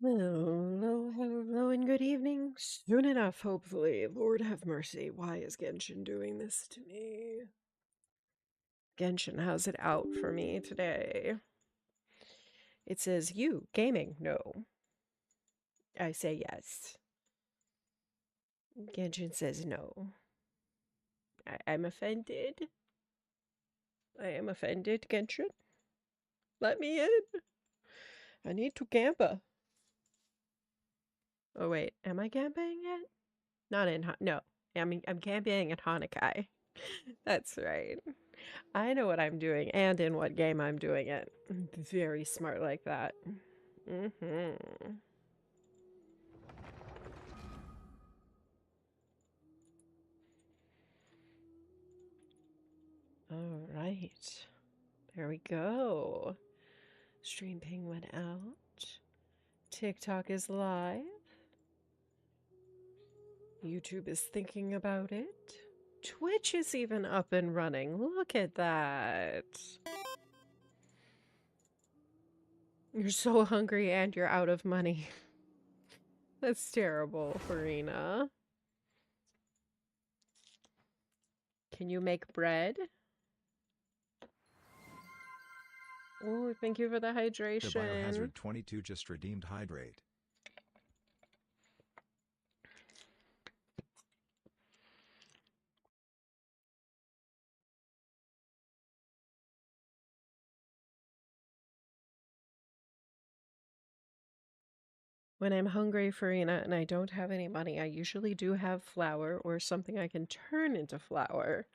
Hello, hello, and good evening. Soon enough, hopefully. Lord have mercy. Why is Genshin doing this to me? Genshin has it out for me today. It says, you, gaming. No. I say yes. Genshin says no. I'm offended. I am offended, Genshin. Let me in. I need to gampa. Oh, wait. Am I gampaing yet? Not in... No. I'm camping at Hanukkah. That's right. I know what I'm doing and in what game I'm doing it. Very smart like that. All right. There we go. Stream ping went out. TikTok is live. YouTube is thinking about it. Twitch is even up and running. Look at that. You're so hungry and you're out of money. That's terrible, Farina. Can you make bread? Oh, thank you for the The hydration. Biohazard 22 just redeemed hydrate. When I'm hungry, Farina, and I don't have any money, I usually do have flour or something I can turn into flour.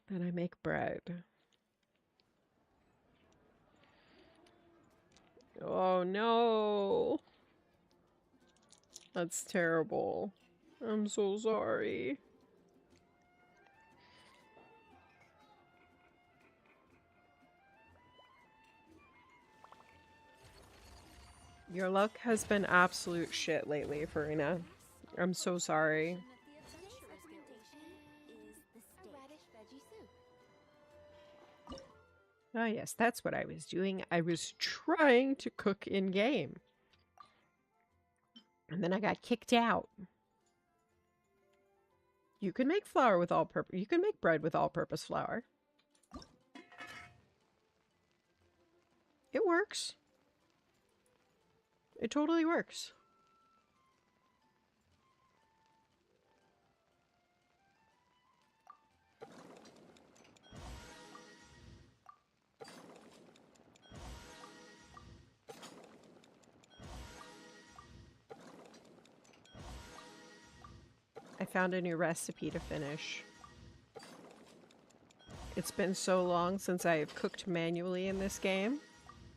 Then I make bread. Oh no! That's terrible. I'm so sorry. Your luck has been absolute shit lately, Farina. I'm so sorry. Ah, yes, that's what I was doing. I was trying to cook in game. And then I got kicked out. You can make flour with all purpose. You can make bread with all-purpose flour. It works. It totally works. I found a new recipe to finish. It's been so long since I have cooked manually in this game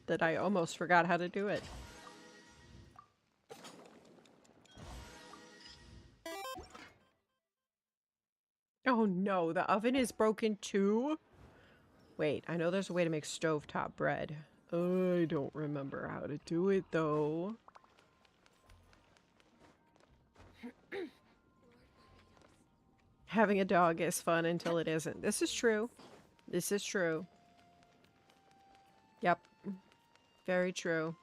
that I almost forgot how to do it. Oh no, the oven is broken too? Wait, I know there's a way to make stovetop bread. I don't remember how to do it though. Having a dog is fun until it isn't. This is true. This is true. Yep. Very true.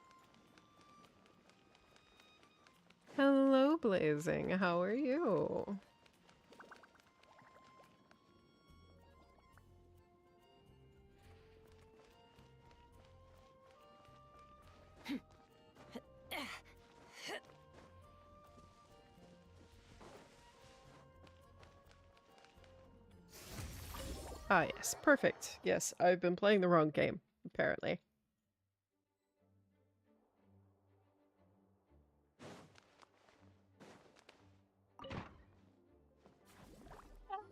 Hello, Blazing. How are you? Ah, yes. Perfect. Yes, I've been playing the wrong game, apparently.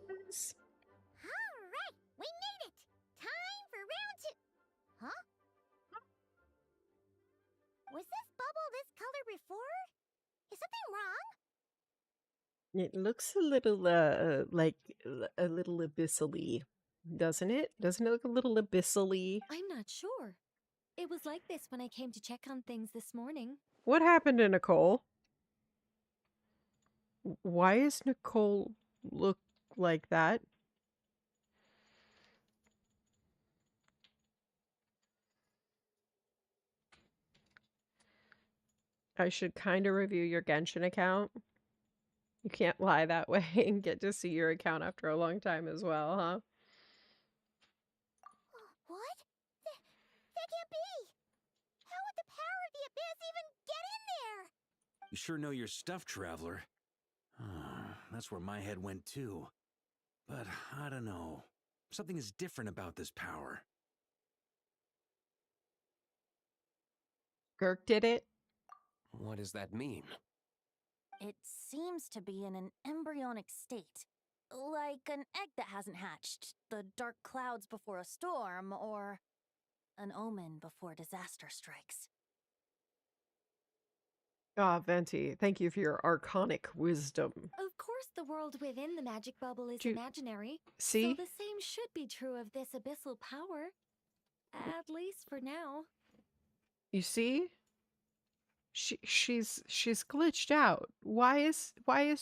Yes. Alright, we made it! Time for round 2! Huh? Was this bubble this color before? Is something wrong? It looks a little, like, a little abyssally, doesn't it? Doesn't it look a little abyssally? I'm not sure. It was like this when I came to check on things this morning. What happened to Nicole? Why is Nicole look like that? I should kind of review your Genshin account. You can't lie that way and get to see your account after a long time as well, huh? What? That can't be! How would the power of the abyss even get in there? You sure know your stuff, Traveler. That's where my head went too. But I don't know. Something is different about this power. Girk did it. What does that mean? It seems to be in an embryonic state. Like an egg that hasn't hatched, the dark clouds before a storm, or an omen before disaster strikes. Ah, Venti, thank you for your archonic wisdom. Of course, the world within the magic bubble is Do- imaginary. See? So the same should be true of this abyssal power. At least for now. You see? She's glitched out. Why is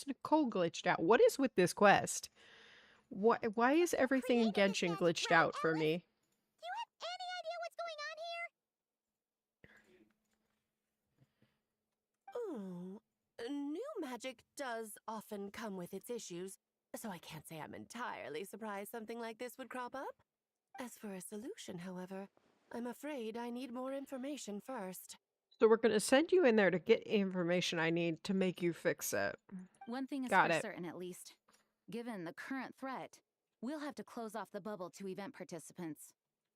Nicole glitched out? What is with this quest? Why is everything in created this Genshin magic, glitched right, out for Alice? me? Do you have any idea what's going on here? Ooh, new magic does often come with its issues, so I can't say I'm entirely surprised something like this would crop up. As for a solution, however, I'm afraid I need more information first. So we're gonna send you in there to get information I need to make you fix it. One thing is Got for it. certain, at least. Given the current threat, we'll have to close off the bubble to event participants.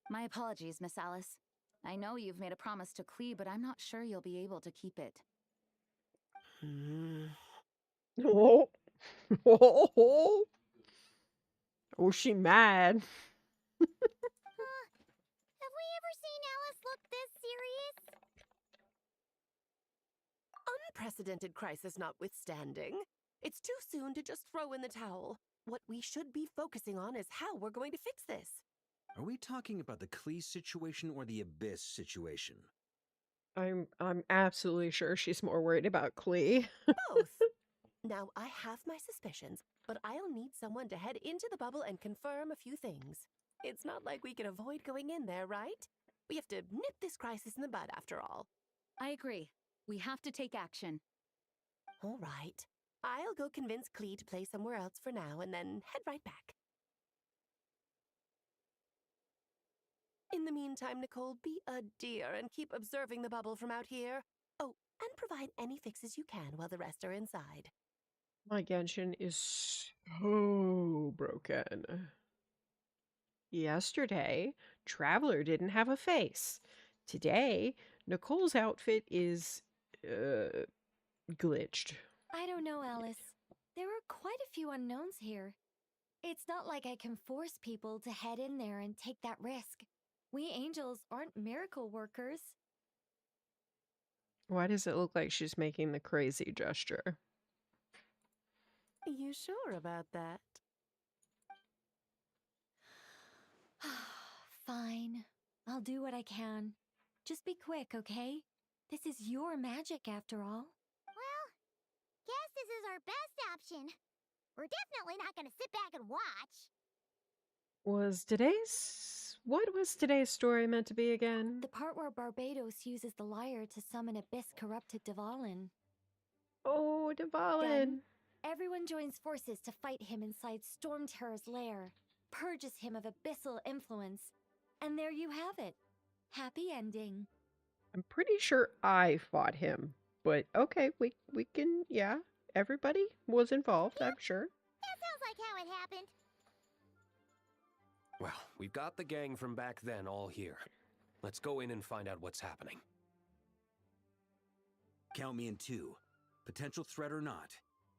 My apologies, Miss Alice. I know you've made a promise to Klee, but I'm not sure you'll be able to keep it. Oh, oh, oh, she mad. Have we ever seen Alice look this serious? Unprecedented crisis notwithstanding, it's too soon to just throw in the towel. What we should be focusing on is how we're going to fix this. Are we talking about the Klee situation or the Abyss situation? I'm absolutely sure she's more worried about Klee. Both. Now, I have my suspicions, but I'll need someone to head into the bubble and confirm a few things. It's not like we can avoid going in there, right? We have to nip this crisis in the bud, after all. I agree. We have to take action. All right. I'll go convince Klee to play somewhere else for now and then head right back. In the meantime, Nicole, be a dear and keep observing the bubble from out here. Oh, and provide any fixes you can while the rest are inside. My Genshin is so broken. Yesterday, Traveler didn't have a face. Today, Nicole's outfit is glitched. I don't know, Alice. There are quite a few unknowns here. It's not like I can force people to head in there and take that risk. We angels aren't miracle workers. Why does it look like she's making the crazy gesture? You sure about that? Fine. I'll do what I can. Just be quick, okay? This is your magic after all. Well, guess this is our best option. We're definitely not gonna sit back and watch. What was today's story meant to be again? The part where Barbados uses the lyre to summon abyss-corrupted Dvalin. Oh, Dvalin. Then, everyone joins forces to fight him inside Storm Terror's lair, purges him of abyssal influence, and there you have it. Happy ending. I'm pretty sure I fought him, but okay, we can, yeah. Everybody was involved, I'm sure. That sounds like how it happened. Well, we've got the gang from back then all here. Let's go in and find out what's happening. Count me in too. Potential threat or not,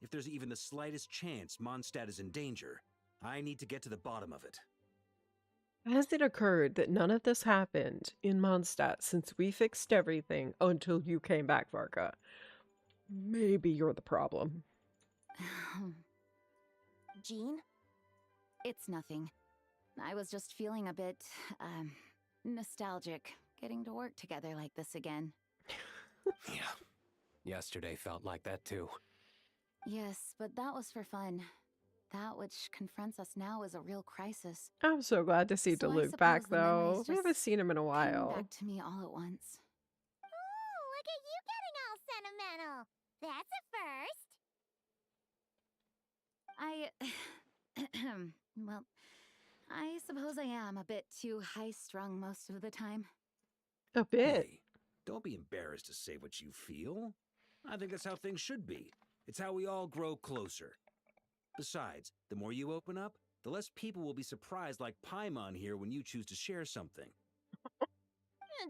if there's even the slightest chance Mondstadt is in danger, I need to get to the bottom of it. Has it occurred that none of this happened in Mondstadt since we fixed everything until you came back, Varka? Maybe you're the problem. Jean? It's nothing. I was just feeling a bit, nostalgic, getting to work together like this again. Yeah. Yesterday felt like that too. Yes, but that was for fun. That which confronts us now is a real crisis. I'm so glad to see So I Duluth back, suppose the memories though. We haven't just seen him in a Came while. back to me all at once. Ooh, look at you Getting all sentimental. That's a first. Well, I suppose I am a bit too high-strung most of the time. A bit. Hey, don't be embarrassed to say what you feel. I think that's how things should be. It's how we all grow closer. Besides, the more you open up, the less people will be surprised like Paimon here when you choose to share something.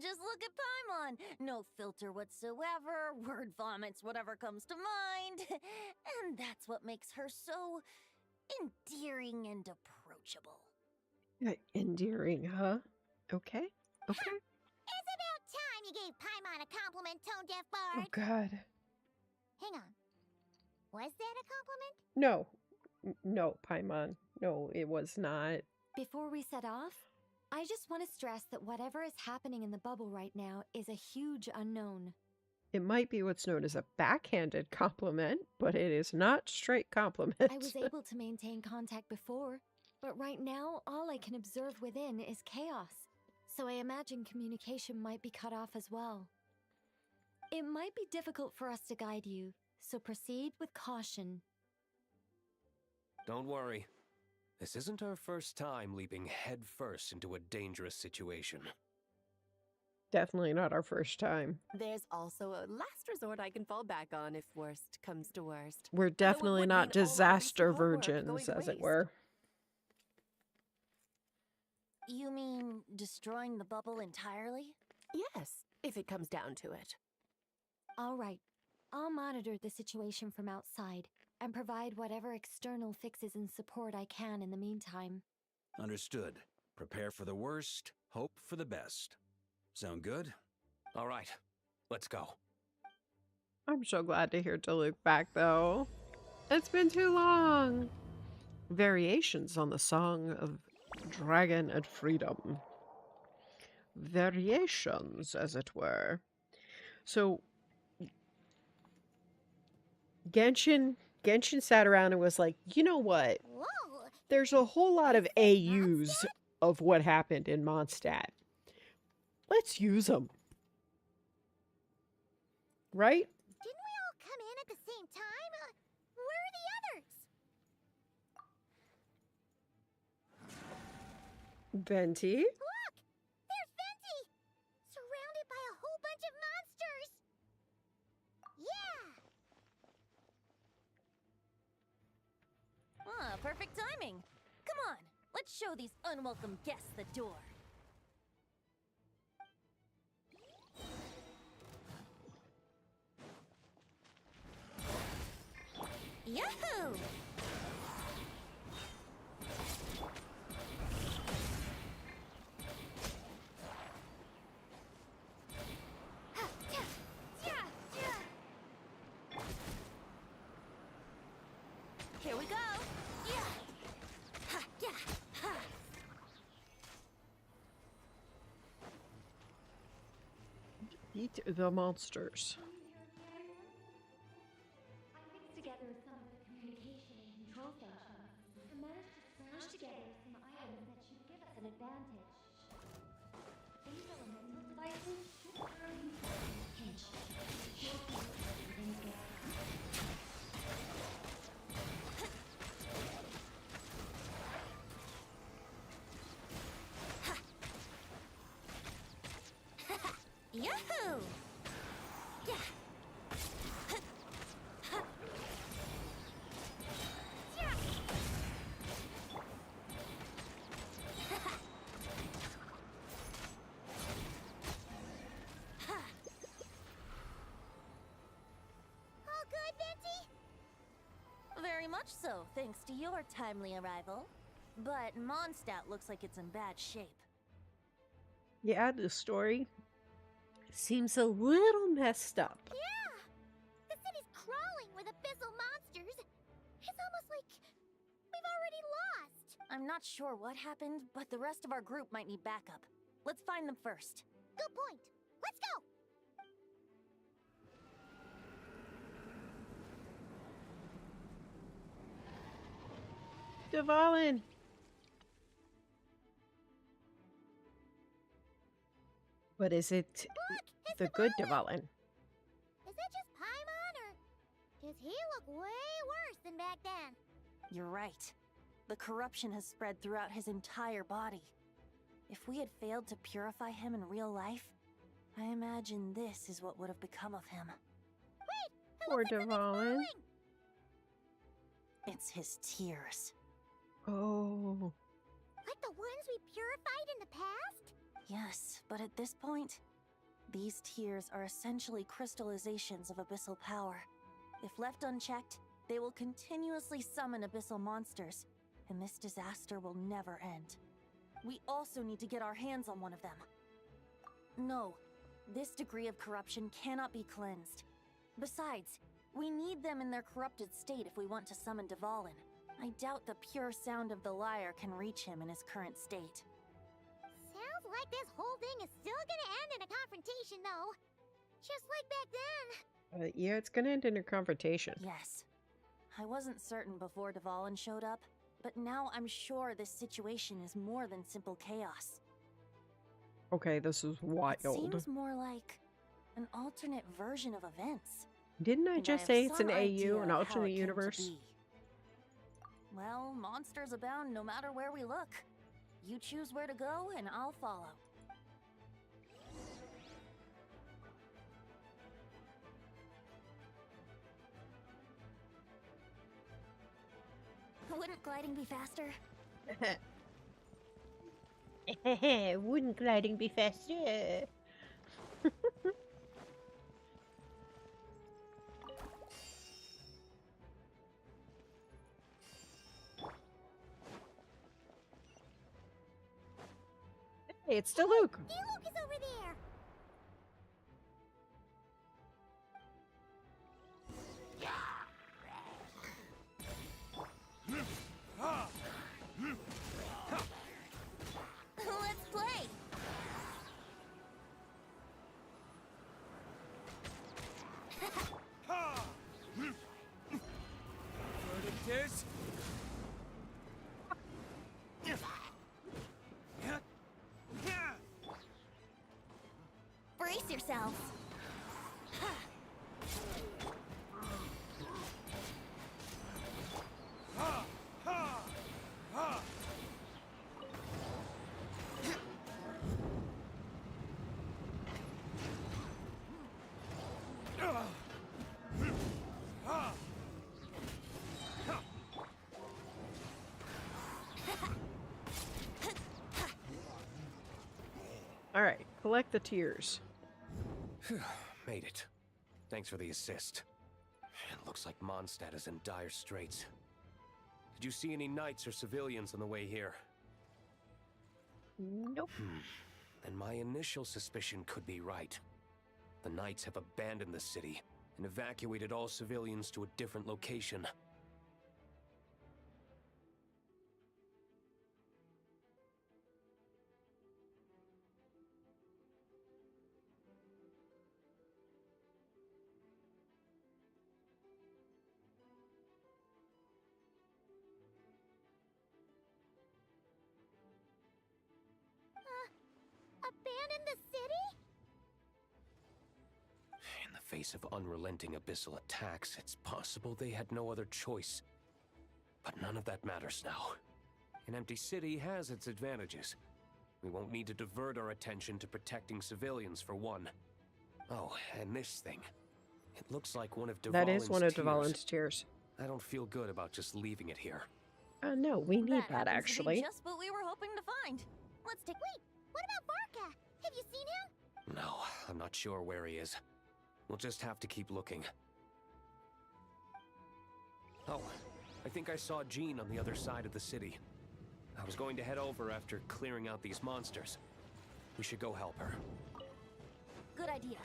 Just look at Paimon. No filter whatsoever, word vomits whatever comes to mind. And that's what makes her so endearing and approachable. Endearing, huh? Okay. Okay. It's about time you gave Paimon a compliment, Tone Deaf Oh, Bard. God. Hang on. Was that a compliment? No. No, Paimon. No, it was not. Before we set off, I just want to stress that whatever is happening in the bubble right now is a huge unknown. It might be what's known as a backhanded compliment, but it is not straight compliment. I was able to maintain contact before, but right now all I can observe within is chaos. So I imagine communication might be cut off as well. It might be difficult for us to guide you, so proceed with caution. Don't worry. This isn't our first time leaping headfirst into a dangerous situation. Definitely not our first time. There's also a last resort I can fall back on if worst comes to worst. We're definitely would not mean all our disaster recent homework going virgins, to as it waste. were. You mean destroying the bubble entirely? Yes, if it comes down to it. All right, I'll monitor the situation from outside and provide whatever external fixes and support I can in the meantime. Understood. Prepare for the worst, hope for the best. Sound good? All right, let's go. I'm so glad to hear Diluc back, though. It's been too long. Variations on the song of Dragon and Freedom. Variations, as it were. So, Genshin sat around and was like, you know what? Whoa! There's a whole lot of AUs of what happened in Mondstadt. Let's use them. Right? Didn't we all come in at the same time? Where are the others? Venti? Look! There's Venti! Surrounded by a whole bunch of monsters! Yeah! Ah, perfect timing. Come on, let's show these unwelcome guests the door. Yahoo! Here we go. Yeah. Ha, yeah. Ha. Eat the monsters. I mixed together some of the communication and control stations and managed to smash together some items that should give us an advantage. These elemental devices should turn you into a pinch. Should be within the Yahoo! Yeah. All good, Venti? Very much so, thanks to your timely arrival. But Mondstadt looks like it's in bad shape. Yeah, the story seems a little messed up. Yeah! The city's crawling with abyssal monsters. It's almost like we've already lost. I'm not sure what happened, but the rest of our group might need backup. Let's find them first. Good point. Let's go! Dvalin! But is it Look! It's the good Dvalin! Dvalin? Does he look way worse than back then? You're right. The corruption has spread throughout his entire body. If we had failed to purify him in real life, I imagine this is what would have become of him. Poor Dvalin. It's his tears. Oh. Like the ones we purified in the past? Yes, but at this point, these tears are essentially crystallizations of abyssal power. If left unchecked, they will continuously summon abyssal monsters, and this disaster will never end. We also need to get our hands on one of them. No, this degree of corruption cannot be cleansed. Besides, we need them in their corrupted state if we want to summon Dvalin. I doubt the pure sound of the lyre can reach him in his current state. Sounds like this whole thing is still gonna end in a confrontation, though. Just like back then. Yeah, it's gonna end in a confrontation. Yes. I wasn't certain before Dvalin showed up, but now I'm sure this situation is more than simple chaos. Okay, this is It wild. seems more like an alternate version of events. Didn't I And just have say it's some an idea AU, an of how alternate it came to universe? be. Well, monsters abound no matter where we look. You choose where to go, and I'll follow. Wouldn't gliding be faster? Wouldn't gliding be faster? Hey, it's still Luke. Diluc is over there. Let's play! Verdict Brace yourselves! All right, collect the tears. Made it. Thanks for the assist. It looks like Mondstadt is in dire straits. Did you see any knights or civilians on the way here? Nope. Then my initial suspicion could be right. The knights have abandoned the city and evacuated all civilians to a different location. Abandon the city? In the face of unrelenting abyssal attacks, it's possible they had no other choice. But none of that matters now. An empty city has its advantages. We won't need to divert our attention to protecting civilians, for one. Oh, and this thing. It looks like one of Dvalin's That is one of tears. Dvalin's tears. I don't feel good about just leaving it here. No, we need that happens to be actually. just what we were hoping to find. Let's take. Wait, what about Varka? Have you seen him? No, I'm not sure where he is. We'll just have to keep looking. Oh, I think I saw Jean on the other side of the city. I was going to head over after clearing out these monsters. We should go help her. Good idea.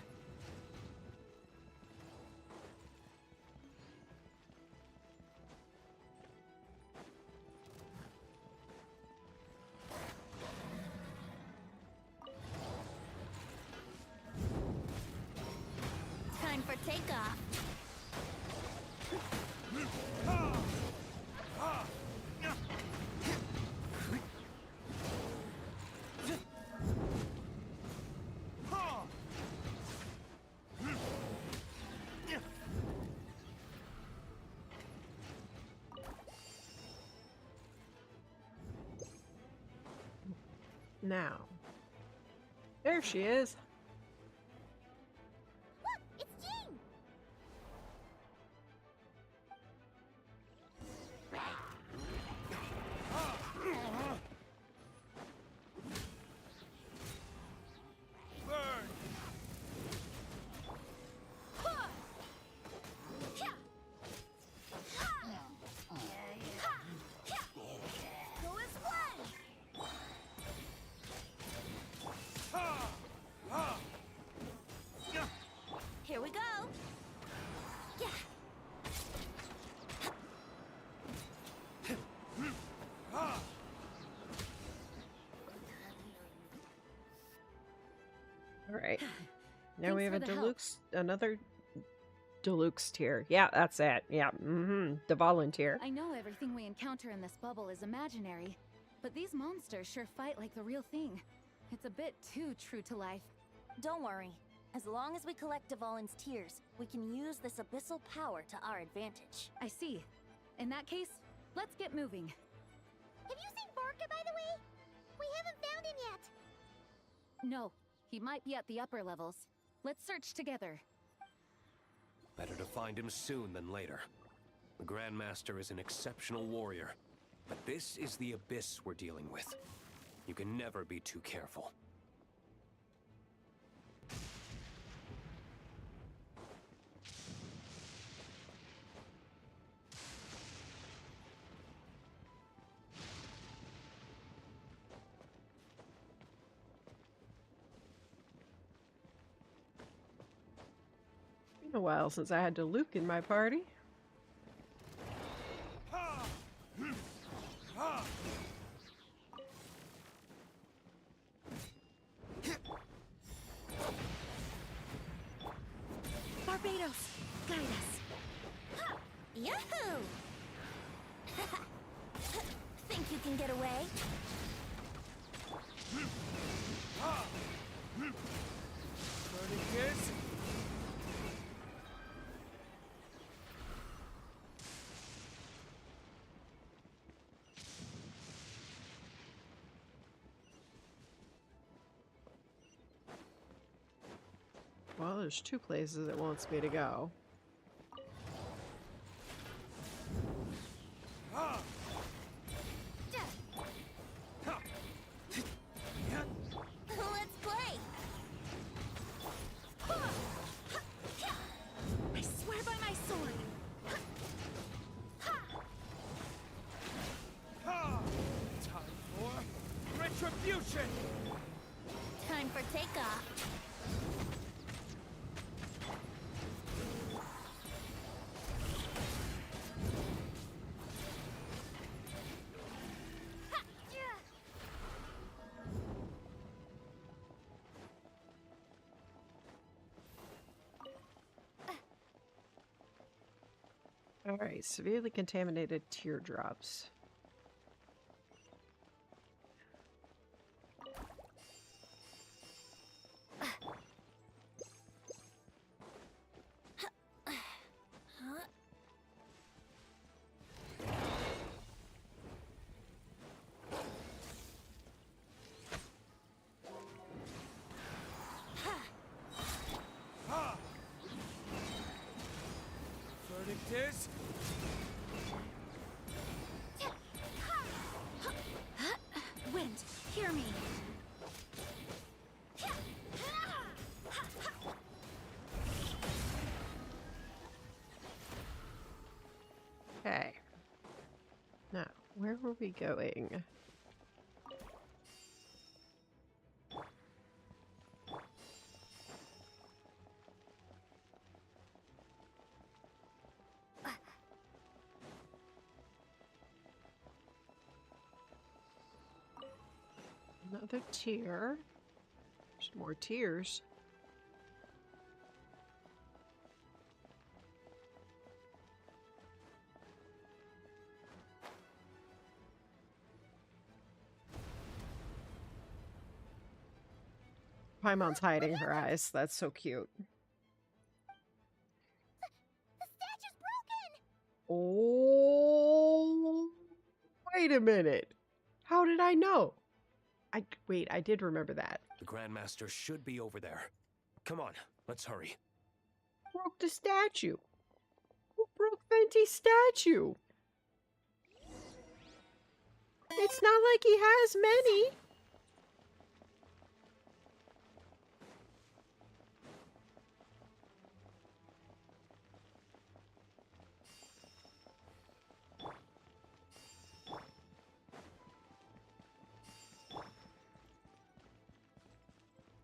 Time for takeoff. Now. There she is. Look, it's Jean! Go as one! Here we go. Yeah. All right. Now Thanks we have for a the help. deluxe, another deluxe tier. Yeah, that's it. Yeah, the volunteer. I know everything we encounter in this bubble is imaginary, but these monsters sure fight like the real thing. It's a bit too true to life. Don't worry. As long as we collect Dvalin's tears, we can use this abyssal power to our advantage. I see. In that case, let's get moving. Have you seen Barca, by the way? We haven't found him yet. No, he might be at the upper levels. Let's search together. Better to find him soon than later. The Grandmaster is an exceptional warrior, but this is the abyss we're dealing with. You can never be too careful. Been a while since I had Luke in my party. Barbados, guide us. Yahoo! Think you can get away? Well, there's two places it wants me to go. Let's play! I swear by my sword! Time for retribution! Time for takeoff. All right, severely contaminated teardrops. Verdict is Wind, hear me. Okay. Now, where were we going? Another tear. There's more tears. Paimon's hiding her eyes. That's so cute. The statue's broken! Oh, wait a minute. How did I know? Wait, I did remember that. The Grandmaster should be over there. Come on, let's hurry. Broke the statue. Who broke Venti's statue? It's not like he has many.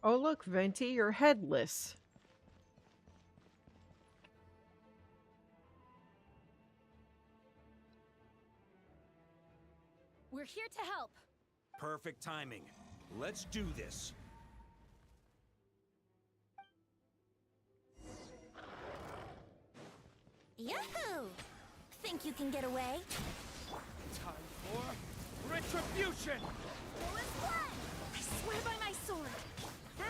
Oh look, Venti, you're headless. We're here to help. Perfect timing. Let's do this. Yahoo! Think you can get away? Time for retribution! I swear by my sword! Burn!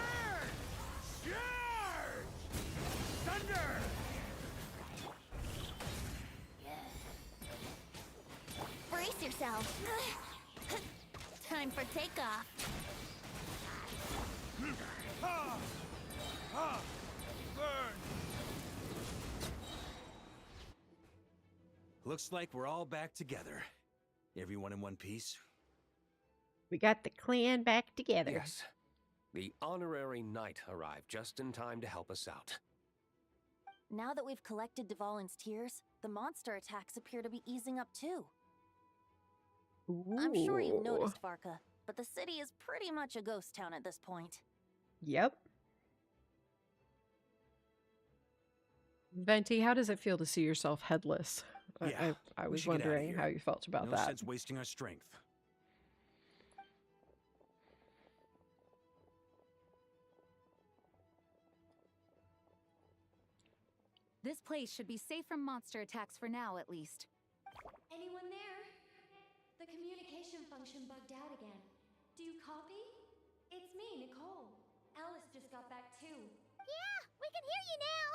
Charge! Thunder! Brace yourself. Time for takeoff. Ha! Ha! Burn! Looks like we're all back together. Everyone in one piece? We got the clan back together. Yes. The honorary knight arrived just in time to help us out. Now that we've collected Dvalin's tears, the monster attacks appear to be easing up too. I'm sure you've Ooh. noticed, Varka, but the city is pretty much a ghost town at this point. Yep. Venti, how does it feel to see yourself headless? Yeah, I we was should get outta wondering here. how you felt about No that. sense wasting our strength. This place should be safe from monster attacks for now, at least. Anyone there? The communication function bugged out again. Do you copy? It's me, Nicole. Alice just got back too. Yeah, we can hear you now.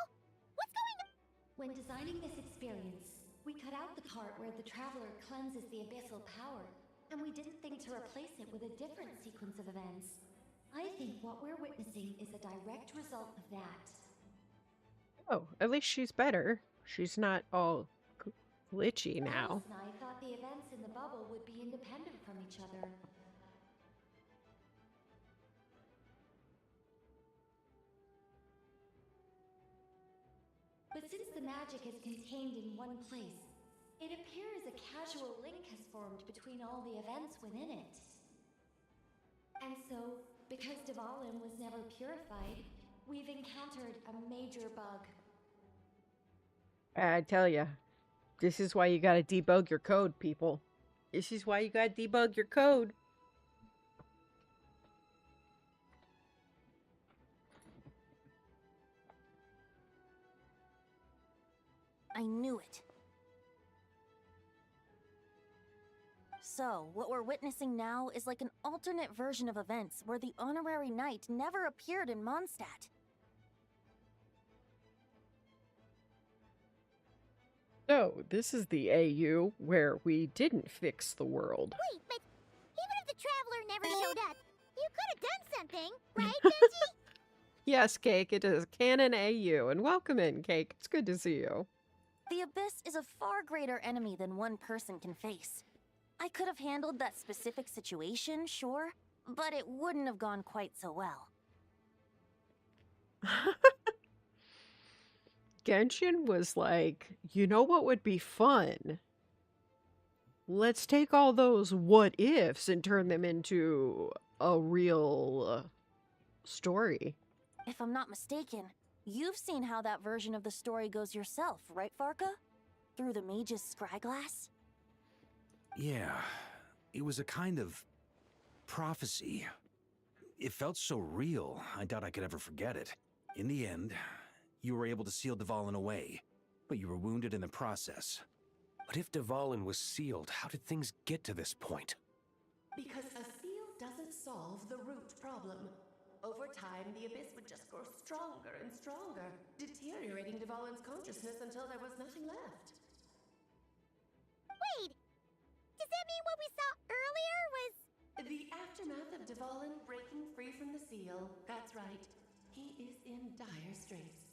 What's going on? When designing this experience, we cut out the part where the traveler cleanses the abyssal power, and we didn't think to replace it with a different sequence of events. I think what we're witnessing is a direct result of that. Oh, at least she's better. She's not all glitchy now. Alice and I thought the events in the bubble would be independent from each other. But since the magic is contained in one place, it appears a casual link has formed between all the events within it. And so, because Dvalin was never purified, we've encountered a major bug. I tell ya, this is why you gotta debug your code, people. This is why you gotta debug your code. I knew it. So, what we're witnessing now is like an alternate version of events where the honorary knight never appeared in Mondstadt. So, this is the AU where we didn't fix the world. Wait, but even if the traveler never showed up, you could have done something, right, Benji? Yes, Cake, it is Canon AU, and welcome in, Cake. It's good to see you. The Abyss is a far greater enemy than one person can face. I could have handled that specific situation, sure, but it wouldn't have gone quite so well. Genshin was like, you know what would be fun? Let's take all those what ifs and turn them into a real story. If I'm not mistaken, you've seen how that version of the story goes yourself, right, Varka? Through the mage's scryglass? Yeah, it was a kind of prophecy. It felt so real, I doubt I could ever forget it. In the end, you were able to seal Dvalin away, but you were wounded in the process. But if Dvalin was sealed, how did things get to this point? Because a seal doesn't solve the root problem. Over time, the Abyss would just grow stronger and stronger, deteriorating Dvalin's consciousness until there was nothing left. Wait, does that mean what we saw earlier was The aftermath of Dvalin breaking free from the seal. That's right. He is in dire straits.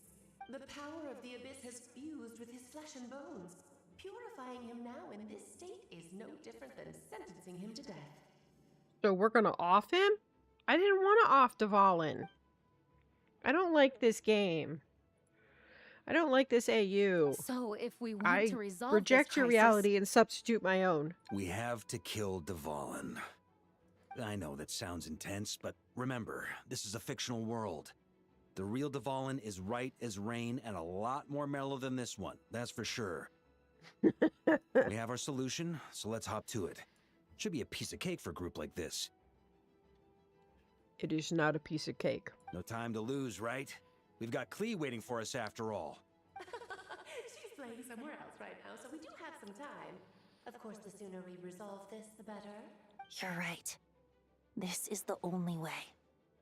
The power of the Abyss has fused with his flesh and bones. Purifying him now in this state is no different than sentencing him to death. So we're gonna off him? I didn't want to off Dvalin. I don't like this game. I don't like this AU. So if we want I to resolve reject this your crisis, reality and substitute my own. We have to kill Dvalin. I know that sounds intense, but remember, this is a fictional world. The real Dvalin is right as rain and a lot more mellow than this one, that's for sure. We have our solution, so let's hop to it. Should be a piece of cake for a group like this. It is not a piece of cake. No time to lose, right? We've got Klee waiting for us after all. She's playing somewhere else right now, so we do have some time. Of course, the sooner we resolve this, the better. You're right. This is the only way.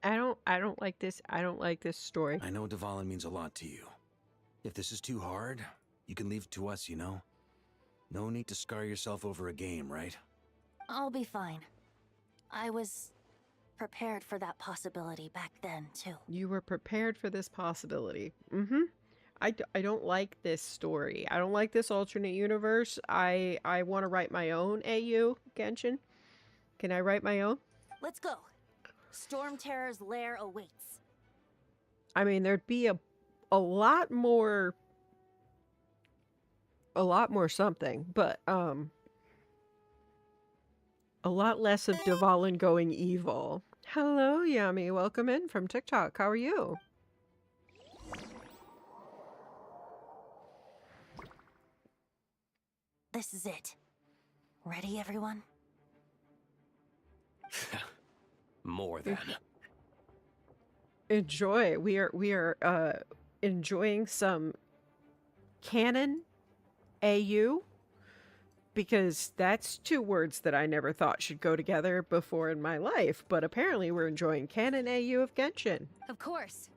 I don't like this. I don't like this story. I know Dvalin means a lot to you. If this is too hard, you can leave it to us, you know? No need to scar yourself over a game, right? I'll be fine. I was prepared for that possibility back then, too. You were prepared for this possibility. I don't like this story. I don't like this alternate universe. I want to write my own AU, Genshin. Can I write my own? Let's go. Storm Terror's lair awaits. I mean, there'd be a lot more something, but a lot less of Dvalin going evil. Hello, Yummy. Welcome in from TikTok. How are you? This is it. Ready, everyone? More than. Enjoy. We are enjoying some canon AU, because that's two words that I never thought should go together before in my life, but apparently we're enjoying canon AU of Genshin. of course.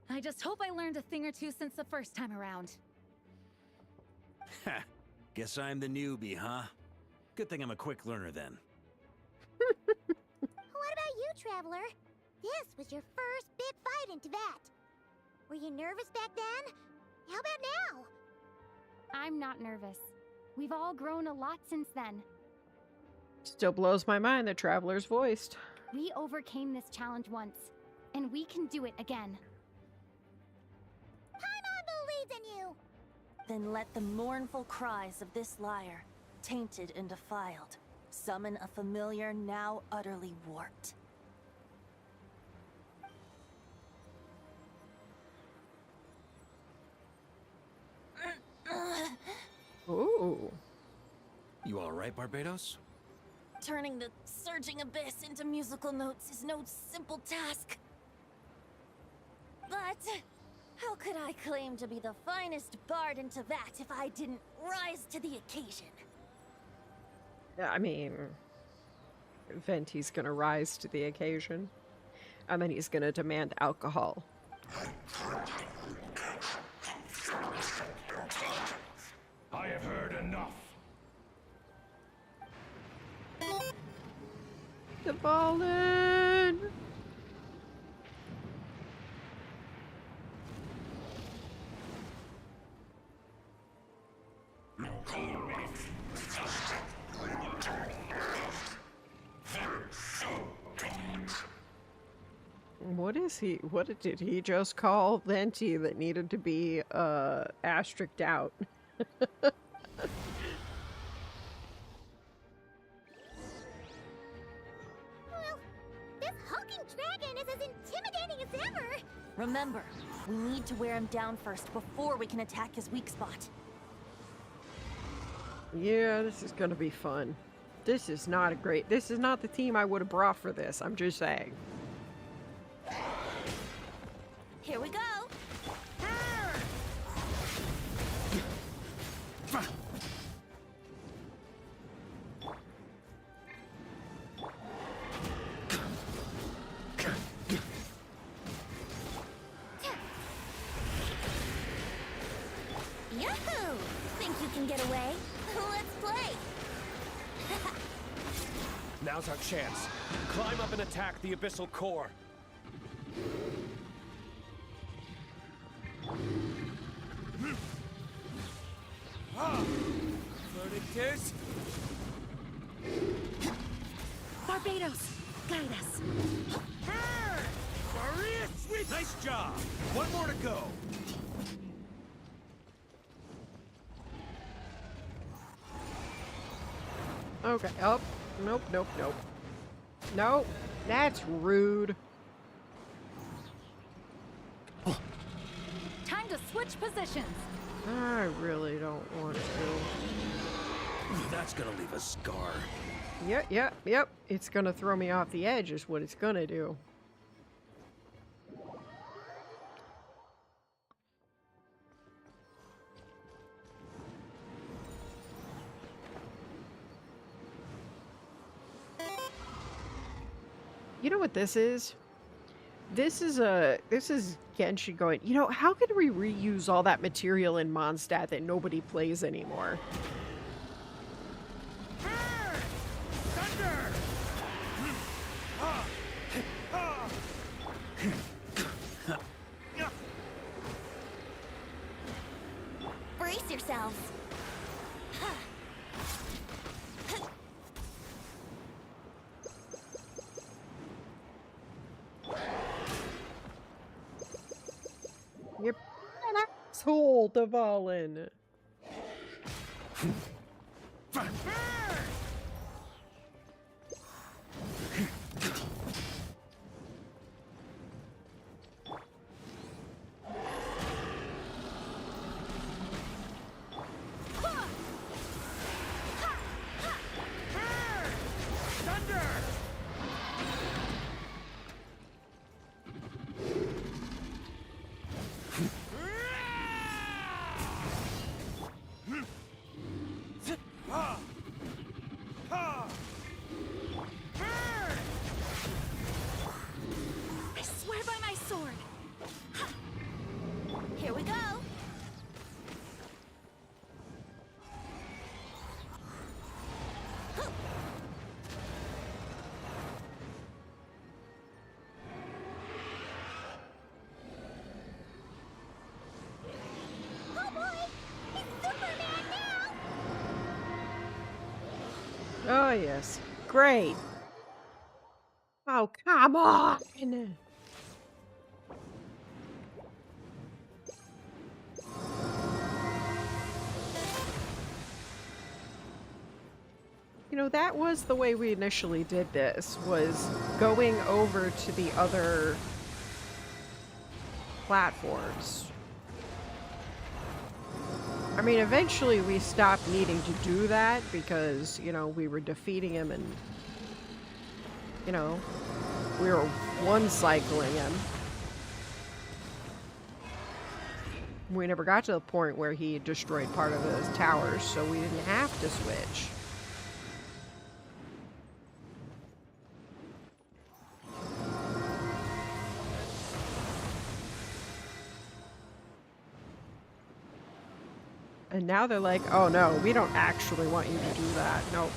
I just hope I learned a thing or two since the first time around. Ha! Guess I'm the newbie, huh? Good thing I'm a quick learner then. What about you, Traveler? This was your first big fight in Teyvat. Were you nervous back then? How about now? I'm not nervous. We've all grown a lot since then. Still blows my mind that Traveler's voiced. We overcame this challenge once, and we can do it again. Paimon believes in you! Then let the mournful cries of this lyre, tainted and defiled, summon a familiar now utterly warped. Ooh. You alright, Barbados? Turning the surging abyss into musical notes is no simple task. But how could I claim to be the finest bard in Teyvat if I didn't rise to the occasion? I mean, Venti's gonna rise to the occasion, and then he's gonna demand alcohol. I have heard enough. Dvalin! What is he? What did he just call Venti that needed to be asterisked out? Well, this hulking dragon is as intimidating as ever! Remember, we need to wear him down first before we can attack his weak spot. Yeah, this is gonna be fun. This is not the team I would have brought for this, I'm just saying. Here we go! Yahoo! Think you can get away? Let's play! Now's our chance. Climb up and attack the abyssal core. Verdictus! Barbados, guide us. Maria, sweet! Nice job! One more to go. Okay. Oh, nope, nope, nope. Nope. That's rude. Time to switch positions. I really don't want to. That's gonna leave a scar. Yep, yep, yep. It's gonna throw me off the edge is what it's gonna do. You know what this is? This is Genshin going, you know, how can we reuse all that material in Mondstadt that nobody plays anymore? Brace yourselves. You're an asshole, Dvalin. I swear by my sword. Here we go. Oh boy! It's Superman now! Oh, yes. Great. Oh, come on. You know, that was the way we initially did this, was going over to the other platforms. I mean, eventually we stopped needing to do that because, you know, we were defeating him and, you know, we were one-cycling him. We never got to the point where he destroyed part of his towers, so we didn't have to switch. And now they're like, oh no, we don't actually want you to do that. Nope.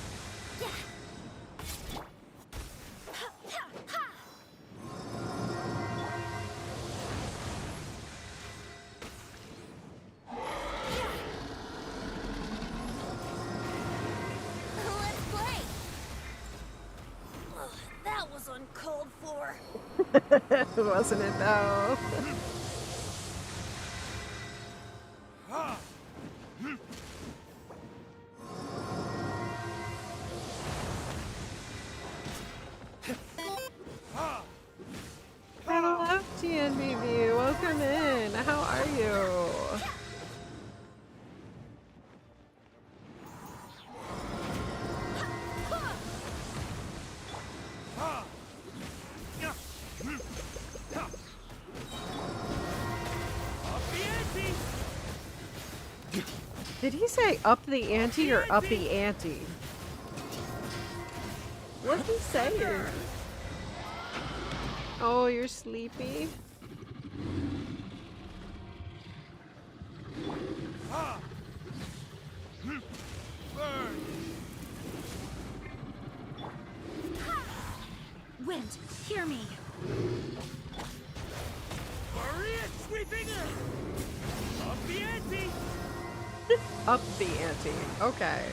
Let's play! Ugh, that was uncalled for. Wasn't it though? Hello, TNBB. Welcome in. How are you? Did he say up the ante or up the ante? What's he saying? Oh, you're sleepy? Up the ante. Okay.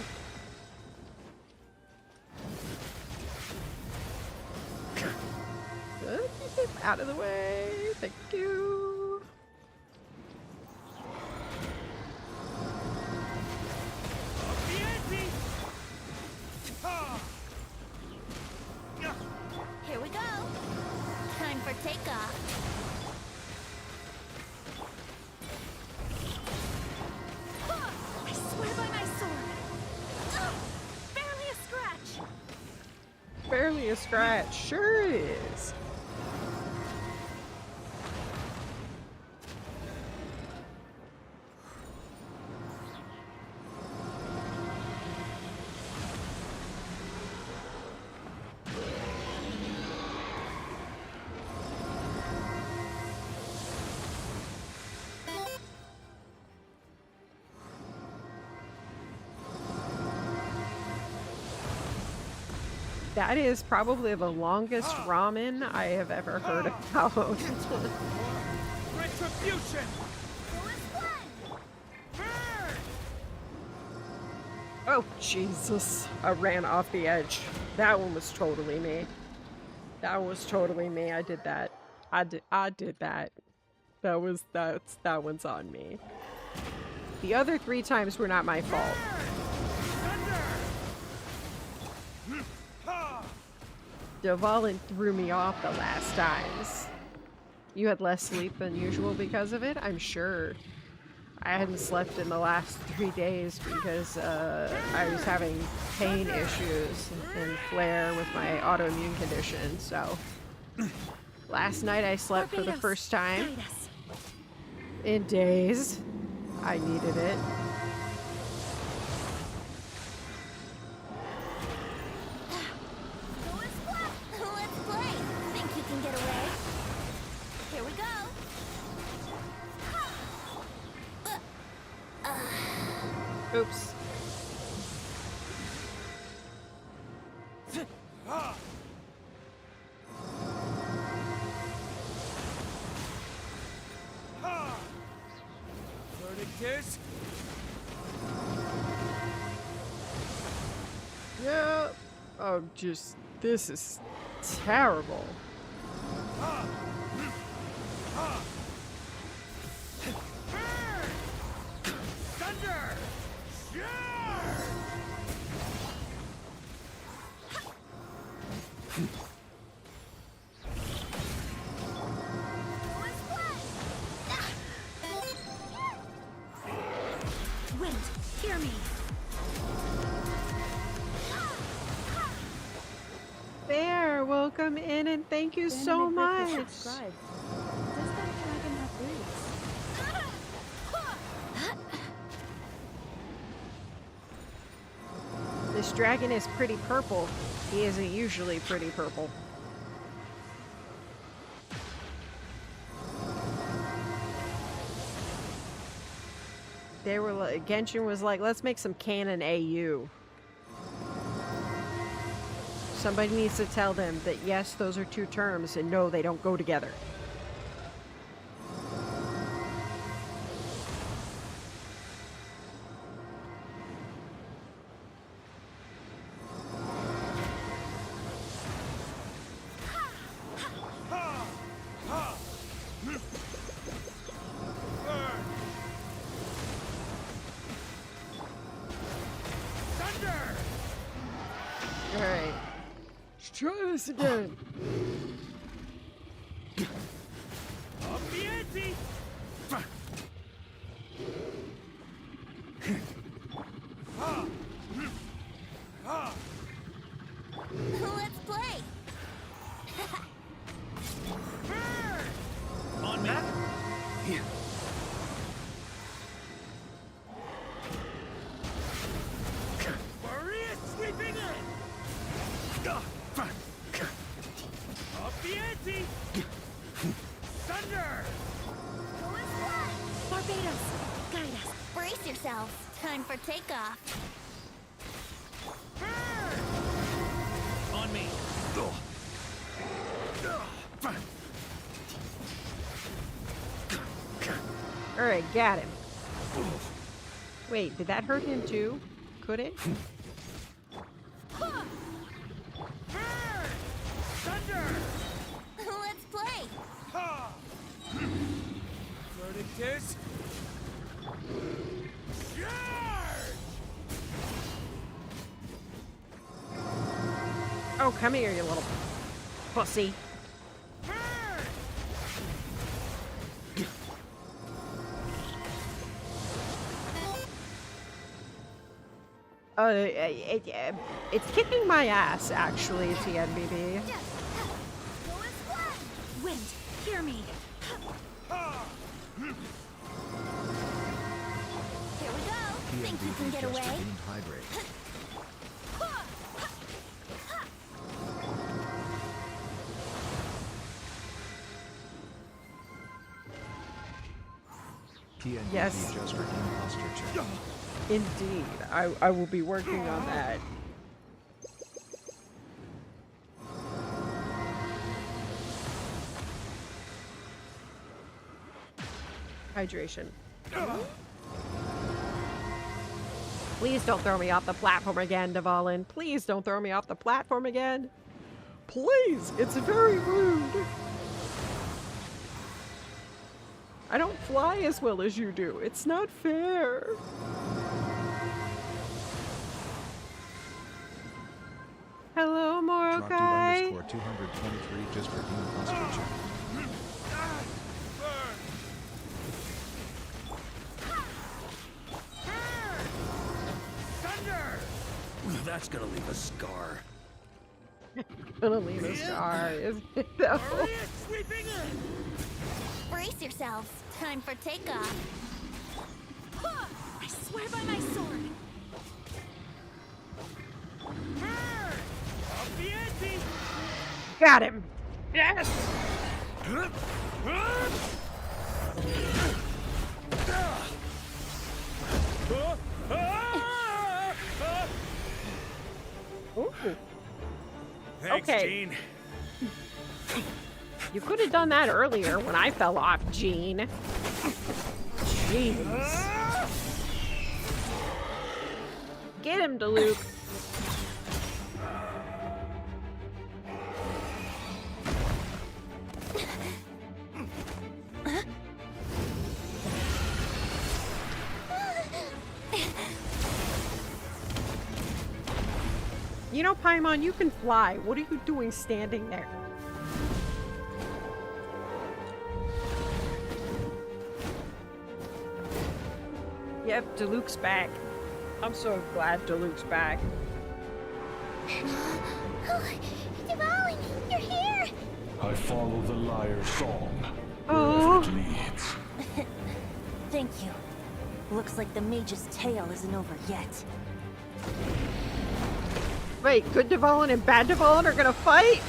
Out of the way. Thank you. Here we go. Time for takeoff. I swear by my sword. Ugh, barely a scratch. Barely a scratch. Sure is. That is probably the longest ramen I have ever heard about. Retribution! Oh, Jesus. I ran off the edge. That one was totally me. That was totally me. I did that. I did that. That one's on me. The other 3 times were not my fault. Dvalin threw me off the last times. You had less sleep than usual because of it? I'm sure. I hadn't slept in the last 3 days because I was having pain issues and flare with my autoimmune condition, so... Last night I slept for the first time in days. I needed it. Let's play. Think you can get away? Here we go. Oops. Verdict is... Yeah. Oh, just... This is terrible. Thunder! Wait, hear me. Bear, welcome in and thank you so much. Does that dragon have roots? This dragon is pretty purple. He isn't usually pretty purple. They were like, Genshin was like, let's make some canon AU. Somebody needs to tell them that yes, those are 2 terms, and no, they don't go together. Alright. Let's try this again. Up the ante! Let's play. On me! Maria sweeping in! Up the ante! Thunder! Barbados, guide us. Brace yourselves. Time for takeoff. On me! Alright, got him. Wait, did that hurt him too? Could it? Burn! Thunder! Let's play! Verticus! Charge! Oh, come here, you little pussy. It's kicking my ass, actually, TNBB. Wind, hear me. Here we go. Think you can TNBB get just away? redeemed Hydrate. TNBB Yes. just redeemed Ostrich. Indeed, I will be working on that. Hydration. Please don't throw me off the platform again, Dvalin. Please don't throw me off the platform again. Please, it's very rude. I don't fly as well as you do. It's not fair. Hello, Morokai. Dropped 223 just redeemed Ostrich. Thunder! That's gonna leave a scar. Gonna leave a scar, isn't it though? Maria sweeping in! Brace yourselves. Time for takeoff. I swear by my sword. Burn! Up the ante! Got him. Yes. Ooh. Thanks, Okay. Gene. You could have done that earlier when I fell off, Gene. Jeez. Get him, Diluc. You know, Paimon, you can fly. What are you doing standing there? Yep, Diluc's back. I'm so glad Diluc's back. Dvalin, you're here! I follow the lyre's song, Oh. wherever it leads. Thank you. Looks like the mage's tale isn't over yet. Wait, good Dvalin and bad Dvalin are gonna fight?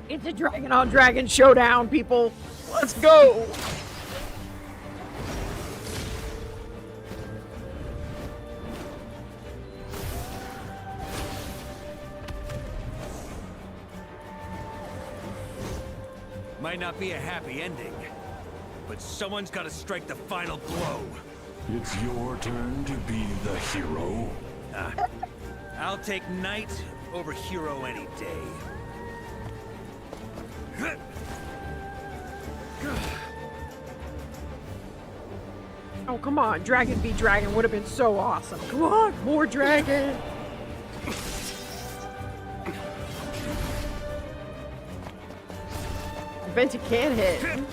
It's a dragon on dragon showdown, people. Let's go. Might not be a happy ending, but someone's gotta strike the final blow. It's your turn to be the hero. I'll take knight over hero any day. Oh, come on. Dragon v Dragon would have been so awesome. Come on, more dragon. Venti can't hit.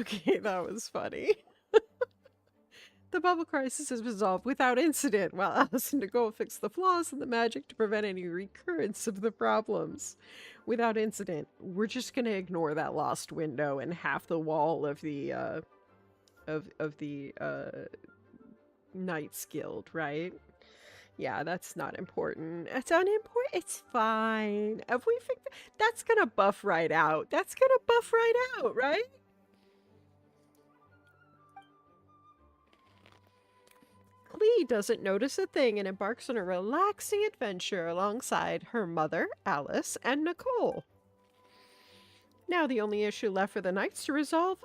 Okay, that was funny. The bubble crisis is resolved without incident, while Alice and Nicole fix the flaws in the magic to prevent any recurrence of the problems. Without incident, we're just gonna ignore that lost window and half the wall of the Knights Guild, right? Yeah, that's not important. It's unimportant. It's fine. If we fix that's gonna buff right out. That's gonna buff right out, right? Clee doesn't notice a thing and embarks on a relaxing adventure alongside her mother, Alice, and Nicole. Now the only issue left for the Knights to resolve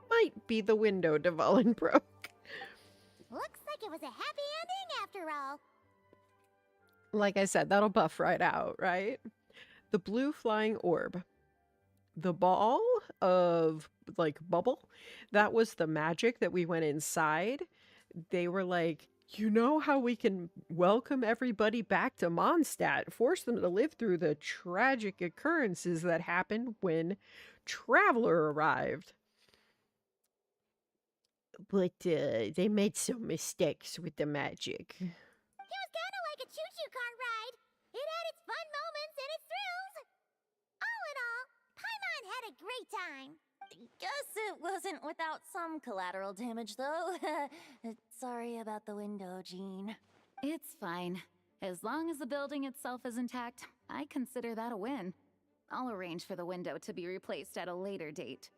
might be the window Dvalin broke. Looks like it was a happy ending after all. Like I said, that'll buff right out, right? The blue flying orb. The ball of, like, bubble, that was the magic that we went inside. They were like, you know how we can welcome everybody back to Mondstadt, force them to live through the tragic occurrences that happened when Traveler arrived. But they made some mistakes with the magic. It was kind of like a choo-choo car ride. It had its fun moments and its thrills. All in all, Paimon had a great time. Guess it wasn't without some collateral damage, though. Sorry about the window, Jean. It's fine. As long as the building itself is intact, I consider that a win. I'll arrange for the window to be replaced at a later date.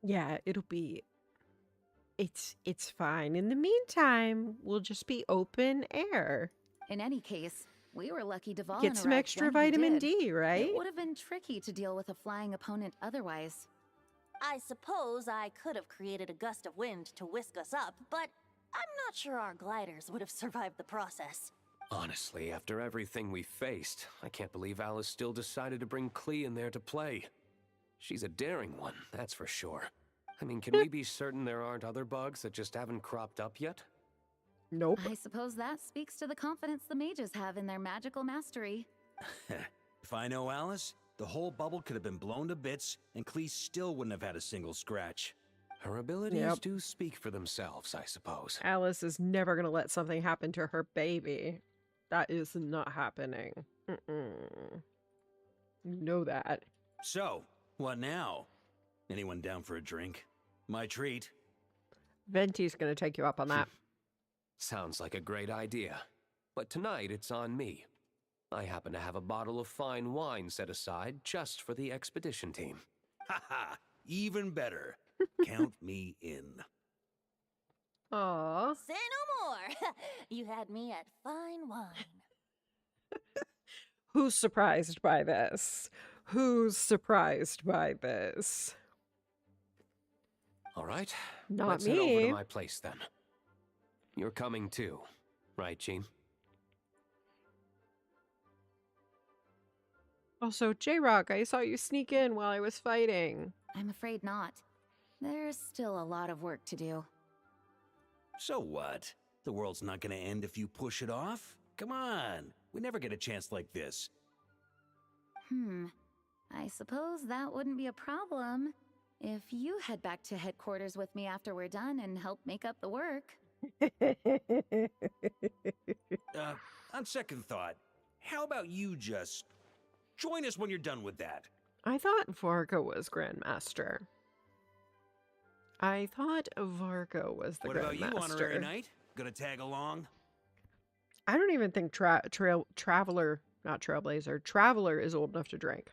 Yeah, it'll be... It's fine. In the meantime, we'll just be open air. In any case, we were lucky Dvalin Get some arrived extra when he vitamin did. D, right? It would have been tricky to deal with a flying opponent otherwise. I suppose I could have created a gust of wind to whisk us up, but I'm not sure our gliders would have survived the process. Honestly, after everything we faced, I can't believe Alice still decided to bring Clee in there to play. She's a daring one, that's for sure. I mean, can we be certain there aren't other bugs that just haven't cropped up yet? Nope. I suppose that speaks to the confidence the mages have in their magical mastery. If I know Alice, the whole bubble could have been blown to bits, and Clee still wouldn't have had a single scratch. Her abilities Yep. do speak for themselves, I suppose. Alice is never going to let something happen to her baby. That is not happening. Mm-mm. You know that. So, what now? Anyone down for a drink? My treat. Venti's going to take you up on that. Sounds like a great idea. But tonight it's on me. I happen to have a bottle of fine wine set aside just for the expedition team. Ha ha! Even better. Count me in. Aww. Say no more! You had me at fine wine. Who's surprised by this? Who's surprised by this? All right, Not let's head over me. to my place then. You're coming too, right, Jean? Also, J-Rock, I saw you sneak in while I was fighting. I'm afraid not. There's still a lot of work to do. So what? The world's not gonna end if you push it off? Come on, we never get a chance like this. I suppose that wouldn't be a problem if you head back to headquarters with me after we're done and help make up the work. On second thought, how about you just join us when you're done with that? I thought Vargo was Grandmaster. I thought Vargo was the What about you, Honorary Grandmaster. Knight? Gonna tag along? I don't even think Traveler, not Trailblazer, Traveler is old enough to drink.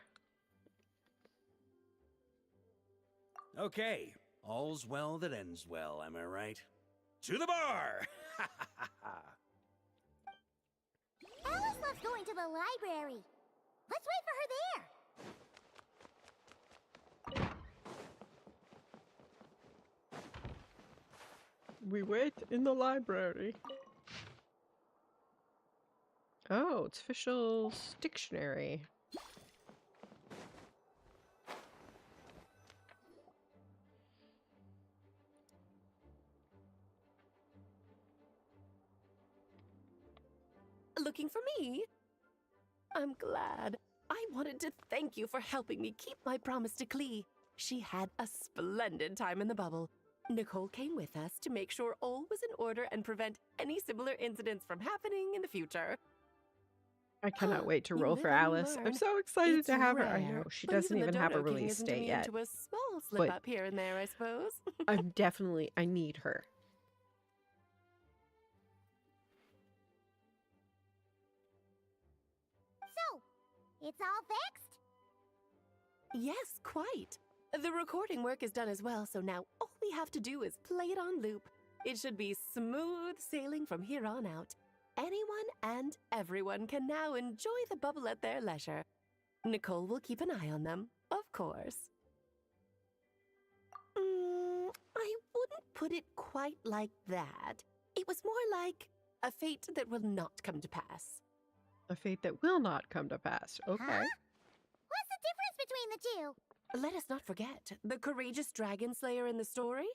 Okay, all's well that ends well, am I right? To the bar! Alice loves going to the library. Let's wait for her there. We wait in the library. Oh, it's Fischl's dictionary. Looking for me? I'm glad. I wanted to thank you for helping me keep my promise to Clee. She had a splendid time in the bubble. Nicole came with us to make sure all was in order and prevent any similar incidents from happening in the future. I cannot wait to You roll for live and you Alice. I'm learn. so excited It's to have her. I rare, know she but doesn't even even the have a Dodo King release isn't date immune yet. to a small But- slip up here and there, I suppose. I need her. So, it's all fixed? Yes, quite. The recording work is done as well, so now all we have to do is play it on loop. It should be smooth sailing from here on out. Anyone and everyone can now enjoy the bubble at their leisure. Nicole will keep an eye on them, of course. I wouldn't put it quite like that. It was more like a fate that will not come to pass. A fate that will not come to pass. Okay. Huh? What's the difference between the two? Let us not forget the courageous dragon slayer in the story.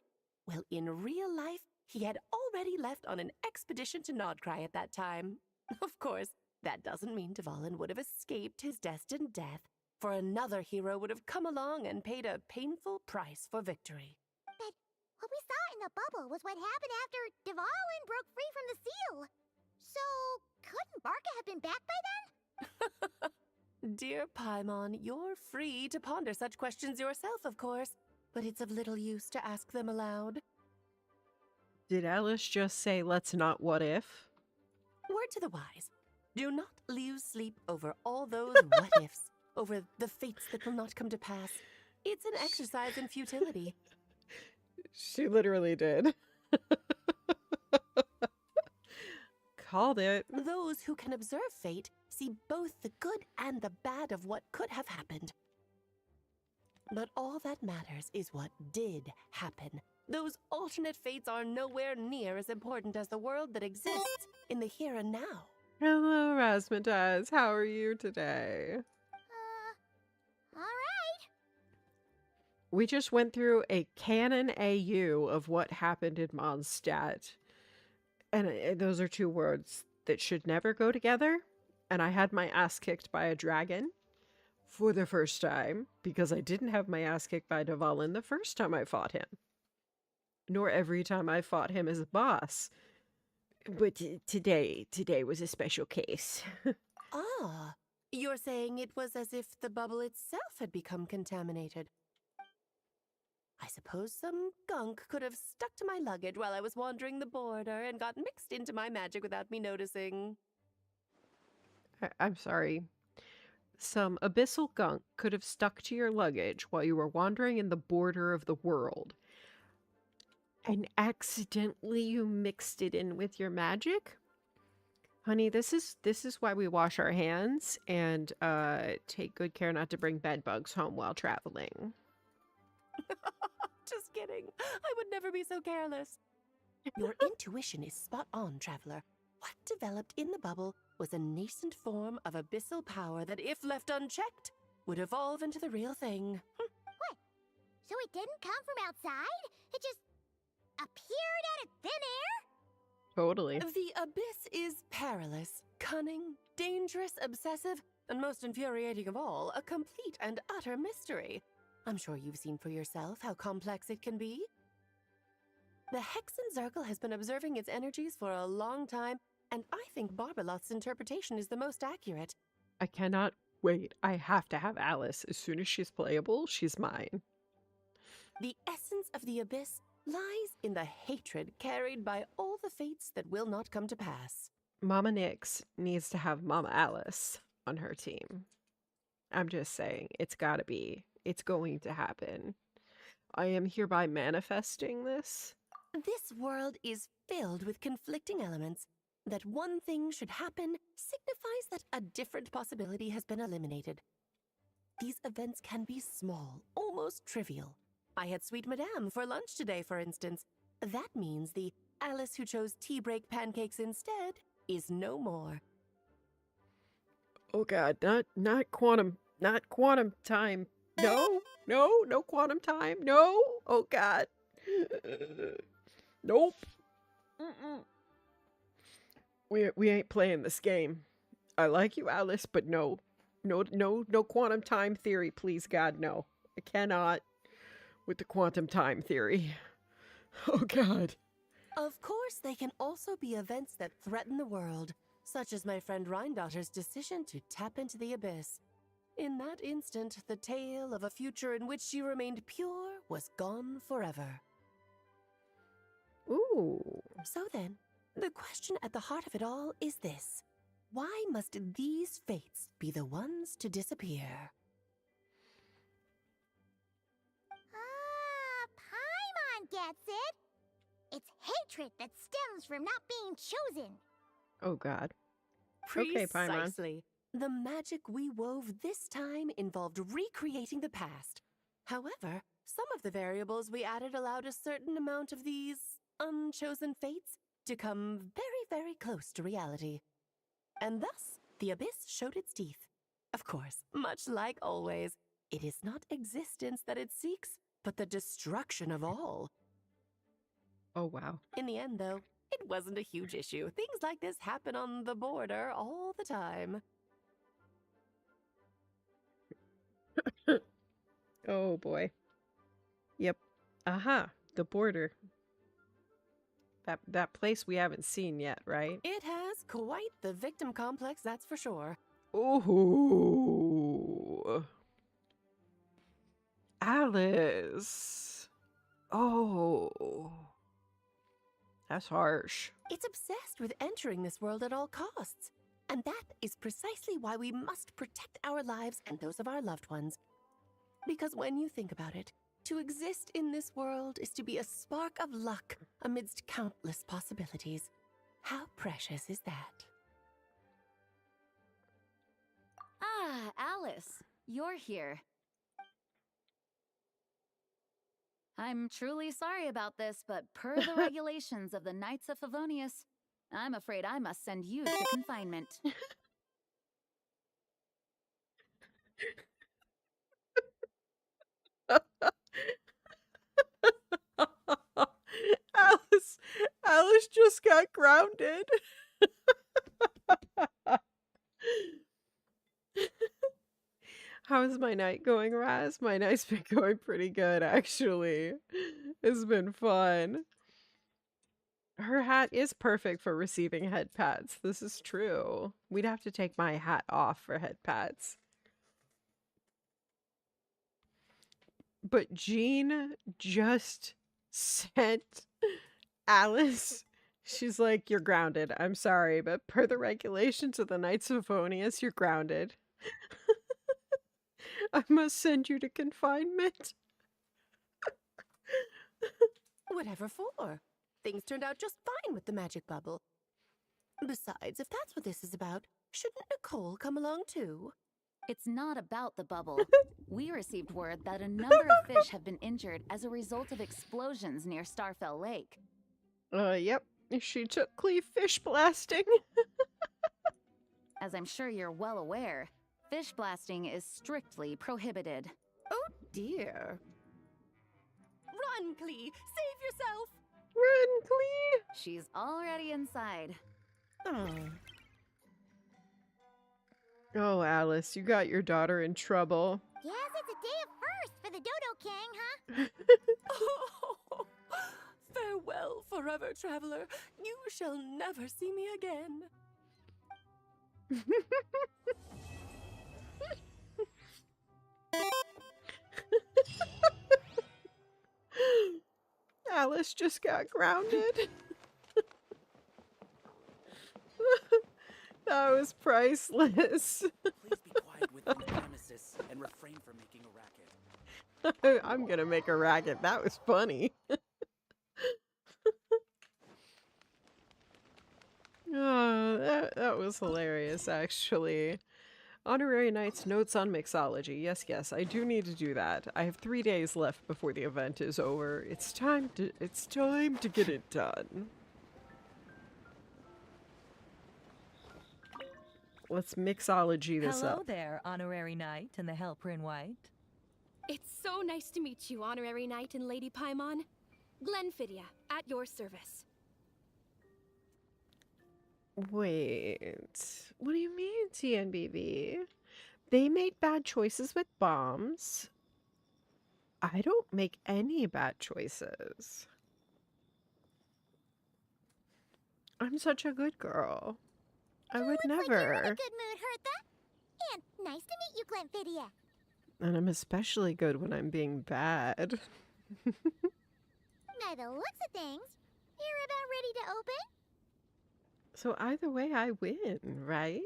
Well, in real life, he had already left on an expedition to Nodcry at that time. Of course, that doesn't mean Dvalin would have escaped his destined death, for another hero would have come along and paid a painful price for victory. But what we saw in the bubble was what happened after Dvalin broke free from the seal. So, couldn't Barca have been back by then? Dear Paimon, you're free to ponder such questions yourself, of course, but it's of little use to ask them aloud. Did Alice just say, let's not what if? Word to the wise. Do not lose sleep over all those what ifs, over the fates that will not come to pass. It's an exercise in futility. She literally did. Called it. Those who can observe fate see both the good and the bad of what could have happened. But all that matters is what did happen. Those alternate fates are nowhere near as important as the world that exists in the here and now. Hello, Rasmataz. How are you today? Alright. We just went through a canon AU of what happened in Mondstadt. And those are two words that should never go together. And I had my ass kicked by a dragon for the first time because I didn't have my ass kicked by Dvalin the first time I fought him. Nor every time I fought him as a boss. But today was a special case. Ah, you're saying it was as if the bubble itself had become contaminated. I suppose some gunk could have stuck to my luggage while I was wandering the border and got mixed into my magic without me noticing. I'm sorry. Some abyssal gunk could have stuck to your luggage while you were wandering in the border of the world. And accidentally you mixed it in with your magic? Honey, this is why we wash our hands and take good care not to bring bed bugs home while traveling. Just kidding. I would never be so careless. Your intuition is spot on, traveler. What developed in the bubble was a nascent form of abyssal power that, if left unchecked, would evolve into the real thing. What? So it didn't come from outside? It just appeared out of thin air? Totally. The abyss is perilous, cunning, dangerous, obsessive, and most infuriating of all, a complete and utter mystery. I'm sure you've seen for yourself how complex it can be. The Hexen Zircle has been observing its energies for a long time, and I think Barbalot's interpretation is the most accurate. I cannot wait. I have to have Alice. As soon as she's playable, she's mine. The essence of the abyss lies in the hatred carried by all the fates that will not come to pass. Mama Nyx needs to have Mama Alice on her team. I'm just saying, it's gotta be. It's going to happen. I am hereby manifesting this. This world is filled with conflicting elements. That one thing should happen signifies that a different possibility has been eliminated. These events can be small, almost trivial. I had Sweet Madame for lunch today, for instance. That means the Alice who chose tea break pancakes instead is no more. Oh god, not quantum time. No quantum time. No. Oh god. Nope. We ain't playing this game. I like you, Alice, but no quantum time theory, please God, no. I cannot. with the quantum time theory. Oh god. Of course, they can also be events that threaten the world, such as my friend Rhindotter's decision to tap into the abyss. In that instant, the tale of a future in which she remained pure was gone forever. Ooh. So then, the question at the heart of it all is this. Why must these fates be the ones to disappear? Paimon gets it. It's hatred that stems from not being chosen. Oh god. Okay, Paimon. Precisely. The magic we wove this time involved recreating the past. However, some of the variables we added allowed a certain amount of these unchosen fates to come very, very close to reality. And thus, the abyss showed its teeth. Of course, much like always, it is not existence that it seeks, but the destruction of all. Oh wow. In the end, though, it wasn't a huge issue. Things like this happen on the border all the time. Oh boy. Yep. Aha, the border. That place we haven't seen yet, right? It has quite the victim complex, that's for sure. Ooh. Alice. Oh. That's harsh. It's obsessed with entering this world at all costs. And that is precisely why we must protect our lives and those of our loved ones. Because when you think about it, to exist in this world is to be a spark of luck amidst countless possibilities. How precious is that? Ah, Alice, you're here. I'm truly sorry about this, but per the regulations of the Knights of Favonius, I'm afraid I must send you to confinement. Alice just got grounded. How's my night going, Raz? My night's been going pretty good, actually. It's been fun. Her hat is perfect for receiving head pats. This is true. We'd have to take my hat off for head pats. But Jean just sent Alice. She's like, you're grounded. I'm sorry, but per the regulations of the Knights of Favonius, you're grounded. I must send you to confinement. Whatever for. Things turned out just fine with the magic bubble. Besides, if that's what this is about, shouldn't Nicole come along too? It's not about the bubble. We received word that a number of fish have been injured as a result of explosions near Starfell Lake. Yep. She took Cleve fish blasting. As I'm sure you're well aware, fish blasting is strictly prohibited. Oh dear. Run, Clee! Save yourself! Run, Cleve! She's already inside. Oh, Alice, you got your daughter in trouble. Yes, it's a day of first for the Dodo King, huh? Oh, farewell, forever traveler. You shall never see me again. Alice just got grounded. That was priceless. Please be quiet within the premises and refrain from making a racket. I'm gonna make a racket. That was funny. Oh, that was hilarious, actually. Honorary Knight's notes on mixology. Yes, yes, I do need to do that. I have 3 days left before the event is over. It's time to get it done. Let's mixology this Hello up. there, Honorary Knight and the Helper in White. It's so nice to meet you, Honorary Knight and Lady Paimon. Glenfidia, at your service. Wait, what do you mean, TNBB? They made bad choices with bombs. I don't make any bad choices. I'm such a good girl. I would Looks like you're in a never. good mood, Hertha. And nice to meet you, Glenfidia. And I'm especially good when I'm being bad. By the looks of things, you're about ready to open? So either way, I win, right?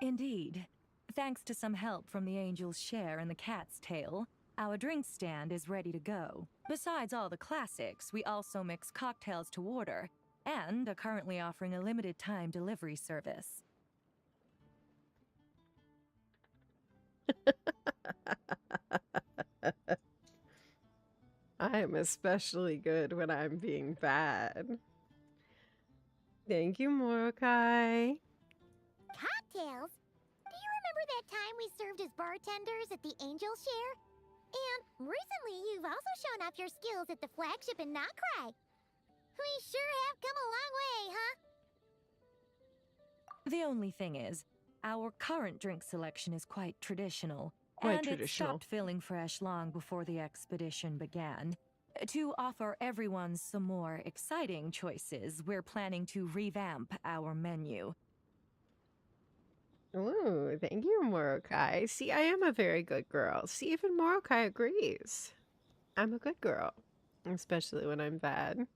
Indeed. Thanks to some help from the angel's share and the cat's tail, our drink stand is ready to go. Besides all the classics, we also mix cocktails to order and are currently offering a limited time delivery service. I am especially good when I'm being bad. Thank you, Mordecai. Cocktails? Do you remember that time we served as bartenders at the Angel Share? And recently, you've also shown off your skills at the flagship in Nocrai. We sure have come a long way, huh? The only thing is, our current drink selection is quite traditional, Quite and traditional. it stopped feeling fresh long before the expedition began. To offer everyone some more exciting choices, we're planning to revamp our menu. Ooh, thank you, Mordecai. See, I am a very good girl. See, even Mordecai agrees. I'm a good girl, especially when I'm bad.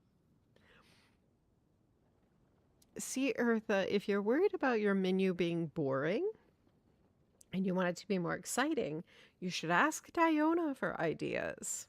See, Eartha, if you're worried about your menu being boring and you want it to be more exciting, you should ask Diona for ideas.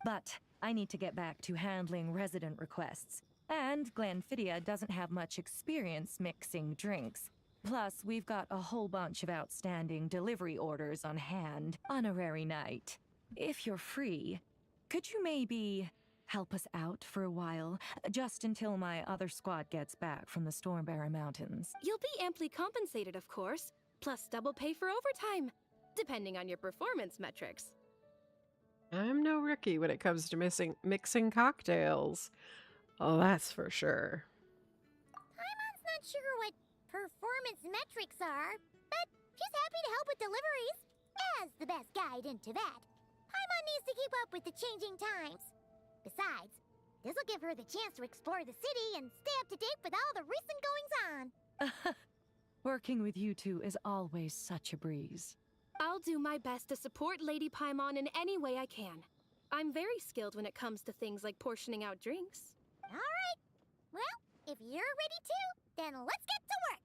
But I need to get back to handling resident requests, and Glenfidia doesn't have much experience mixing drinks. Plus, we've got a whole bunch of outstanding delivery orders on hand. Honorary Knight, if you're free, could you maybe help us out for a while, just until my other squad gets back from the Stormbearer Mountains? You'll be amply compensated, of course, plus double pay for overtime, depending on your performance metrics. I'm no rookie when it comes to mixing cocktails. Oh, that's for sure. Paimon's not sure what performance metrics are, but she's happy to help with deliveries. As the best guide into that, Paimon needs to keep up with the changing times. Besides, this'll give her the chance to explore the city and stay up to date with all the recent goings-on. Working with you two is always such a breeze. I'll do my best to support Lady Paimon in any way I can. I'm very skilled when it comes to things like portioning out drinks. All right. Well, if you're ready too, then let's get to work.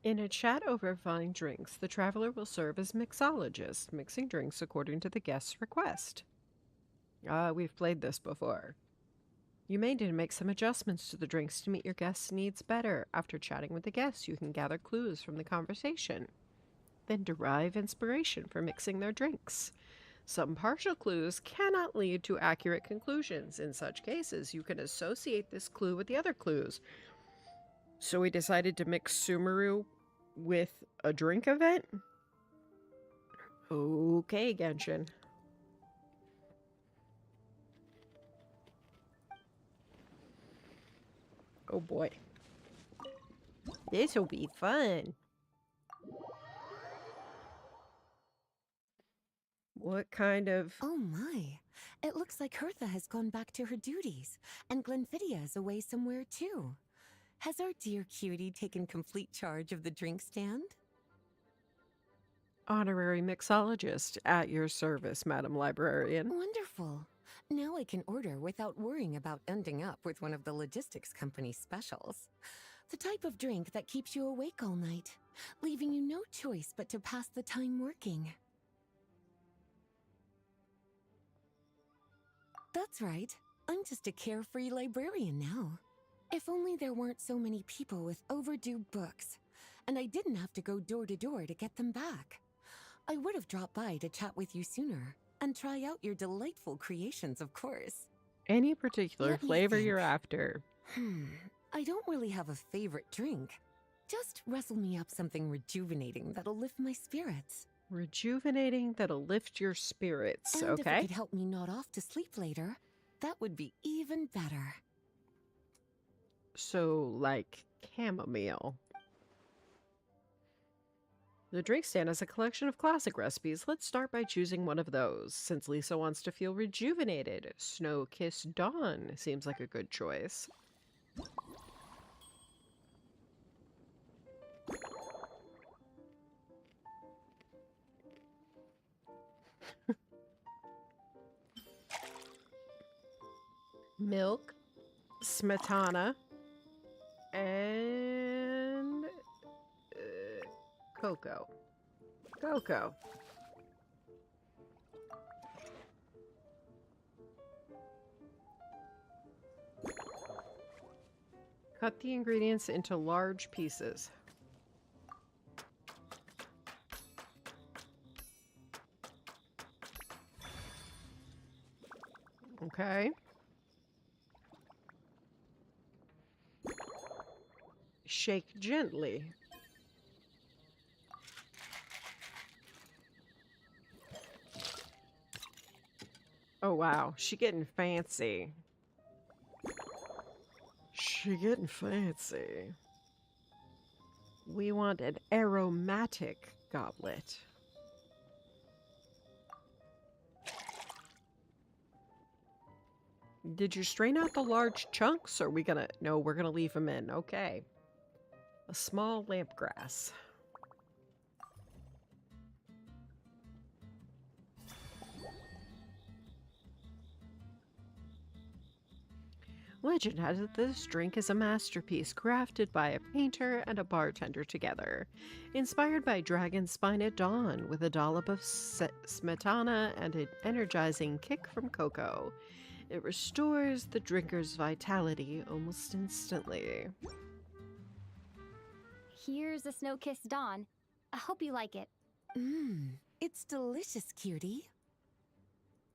In a chat over fine drinks, the traveler will serve as mixologist, mixing drinks according to the guest's request. We've played this before. You may need to make some adjustments to the drinks to meet your guests' needs better. After chatting with the guests, you can gather clues from the conversation, then derive inspiration for mixing their drinks. Some partial clues cannot lead to accurate conclusions. In such cases, you can associate this clue with the other clues. So we decided to mix Sumeru with a drink event? Okay, Genshin. Oh boy. This'll be fun. What kind of... Oh my. It looks like Hertha has gone back to her duties, and Glenfidia is away somewhere too. Has our dear cutie taken complete charge of the drink stand? Honorary mixologist at your service, Madam Librarian. Wonderful. Now I can order without worrying about ending up with one of the logistics company's specials. The type of drink that keeps you awake all night, leaving you no choice but to pass the time working. That's right. I'm just a carefree librarian now. If only there weren't so many people with overdue books, and I didn't have to go door to door to get them back. I would have dropped by to chat with you sooner, and try out your delightful creations, of course. Any particular Let me flavor think. you're after? I don't really have a favorite drink. Just rustle me up something rejuvenating that'll lift my spirits. Rejuvenating that'll lift your spirits, And if it okay? could help me nod off to sleep later, that would be even better. So, like chamomile. The drink stand is a collection of classic recipes. Let's start by choosing one of those. Since Lisa wants to feel rejuvenated, Snow Kiss Dawn seems like a good choice. Milk, smetana, and cocoa. Cocoa. Cut the ingredients into large pieces. Okay. Shake gently. Oh wow, she getting fancy. She getting fancy. We want an aromatic goblet. Did you strain out the large chunks? Or are we gonna... No, we're gonna leave them in. Okay. A small lampgrass. Legend has it this drink is a masterpiece crafted by a painter and a bartender together. Inspired by dragon spine at dawn with a dollop of smetana and an energizing kick from cocoa. It restores the drinker's vitality almost instantly. Here's a Snow-Kissed Dawn. I hope you like it. It's delicious, cutie.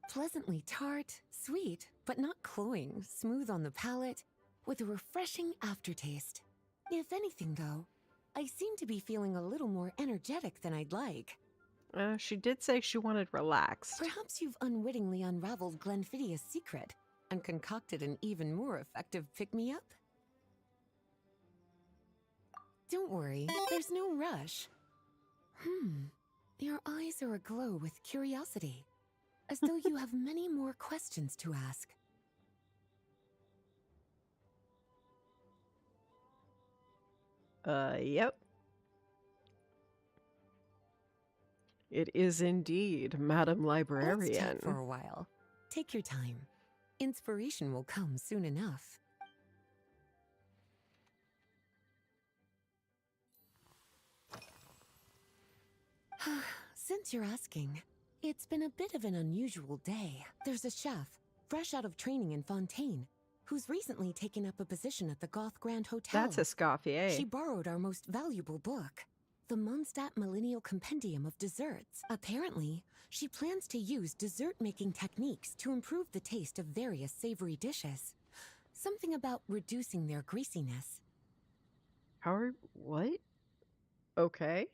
Pleasantly tart, sweet, but not cloying, smooth on the palate, with a refreshing aftertaste. If anything, though, I seem to be feeling a little more energetic than I'd like. She did say she wanted relaxed. Perhaps you've unwittingly unraveled Glenfiddia's secret and concocted an even more effective pick-me-up? Don't worry, there's no rush. Your eyes are aglow with curiosity, as though you have many more questions to ask. Yep. It is indeed, Madam Librarian. Let's chat for a while. Take your time. Inspiration will come soon enough. Since you're asking, it's been a bit of an unusual day. There's a chef, fresh out of training in Fontaine, who's recently taken up a position at the Goth Grand Hotel. That's Escoffier. She borrowed our most valuable book, the Mondstadt Millennial Compendium of Desserts. Apparently, she plans to use dessert-making techniques to improve the taste of various savory dishes. Something about reducing their greasiness. What? Okay.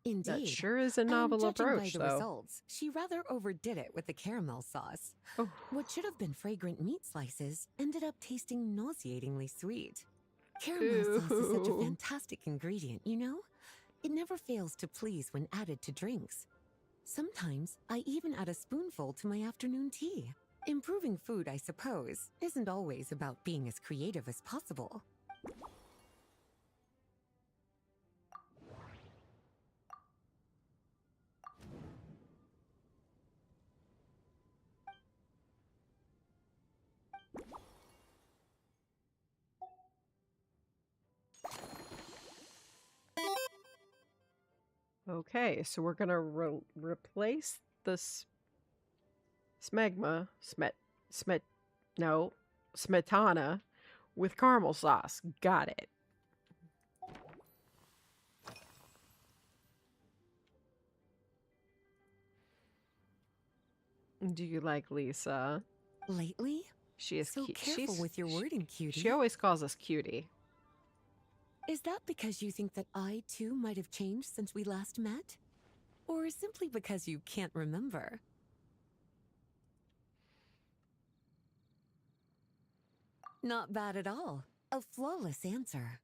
Indeed. That sure is a novel approach, by the though. results, she rather overdid it with the caramel sauce. Oh. What should have been fragrant meat slices ended up tasting nauseatingly sweet. Caramel sauce is such a fantastic ingredient, you know? It never fails to please when added to drinks. Sometimes I even add a spoonful to my afternoon tea. Improving food, I suppose, isn't always about being as creative as possible. Okay, so we're gonna replace the smetana with caramel sauce. Got it. Do you like Lisa? Lately? She is so cute. Careful with your wording, cutie. She always calls us cutie. Is that because you think that I, too, might have changed since we last met? Or simply because you can't remember? Not bad at all. A flawless answer.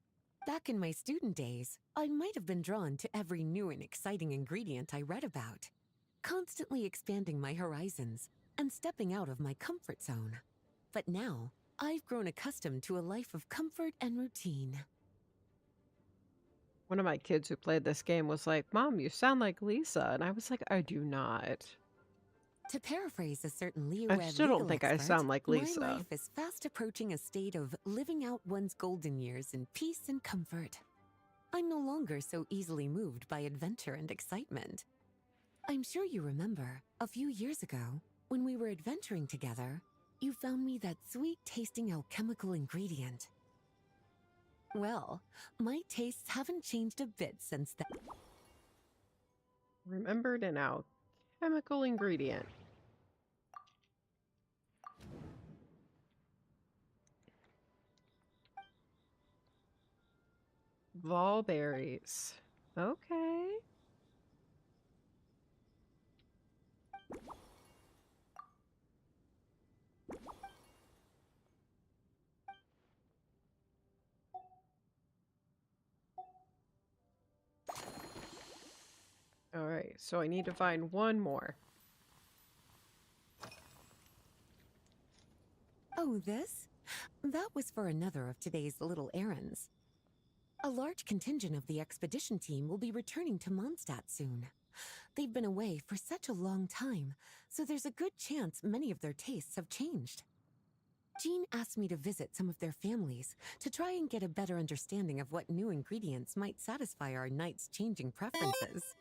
Back in my student days, I might have been drawn to every new and exciting ingredient I read about, constantly expanding my horizons and stepping out of my comfort zone. But now, I've grown accustomed to a life of comfort and routine. One of my kids who played this game was like, "Mom, you sound like Lisa." And I was like, I do not. To paraphrase a certain I Leo still don't think I sound like Lisa. My life is fast approaching a state of living out one's golden years in peace and comfort. I'm no longer so easily moved by adventure and excitement. I'm sure you remember, a few years ago, when we were adventuring together, you found me that sweet-tasting alchemical ingredient. Well, my tastes haven't changed a bit since then. Remembered an alchemical ingredient. Vol berries. Okay. All right, so I need to find one more. Oh, this? That was for another of today's little errands. A large contingent of the expedition team will be returning to Mondstadt soon. They've been away for such a long time, so there's a good chance many of their tastes have changed. Jean asked me to visit some of their families to try and get a better understanding of what new ingredients might satisfy our knights' changing preferences.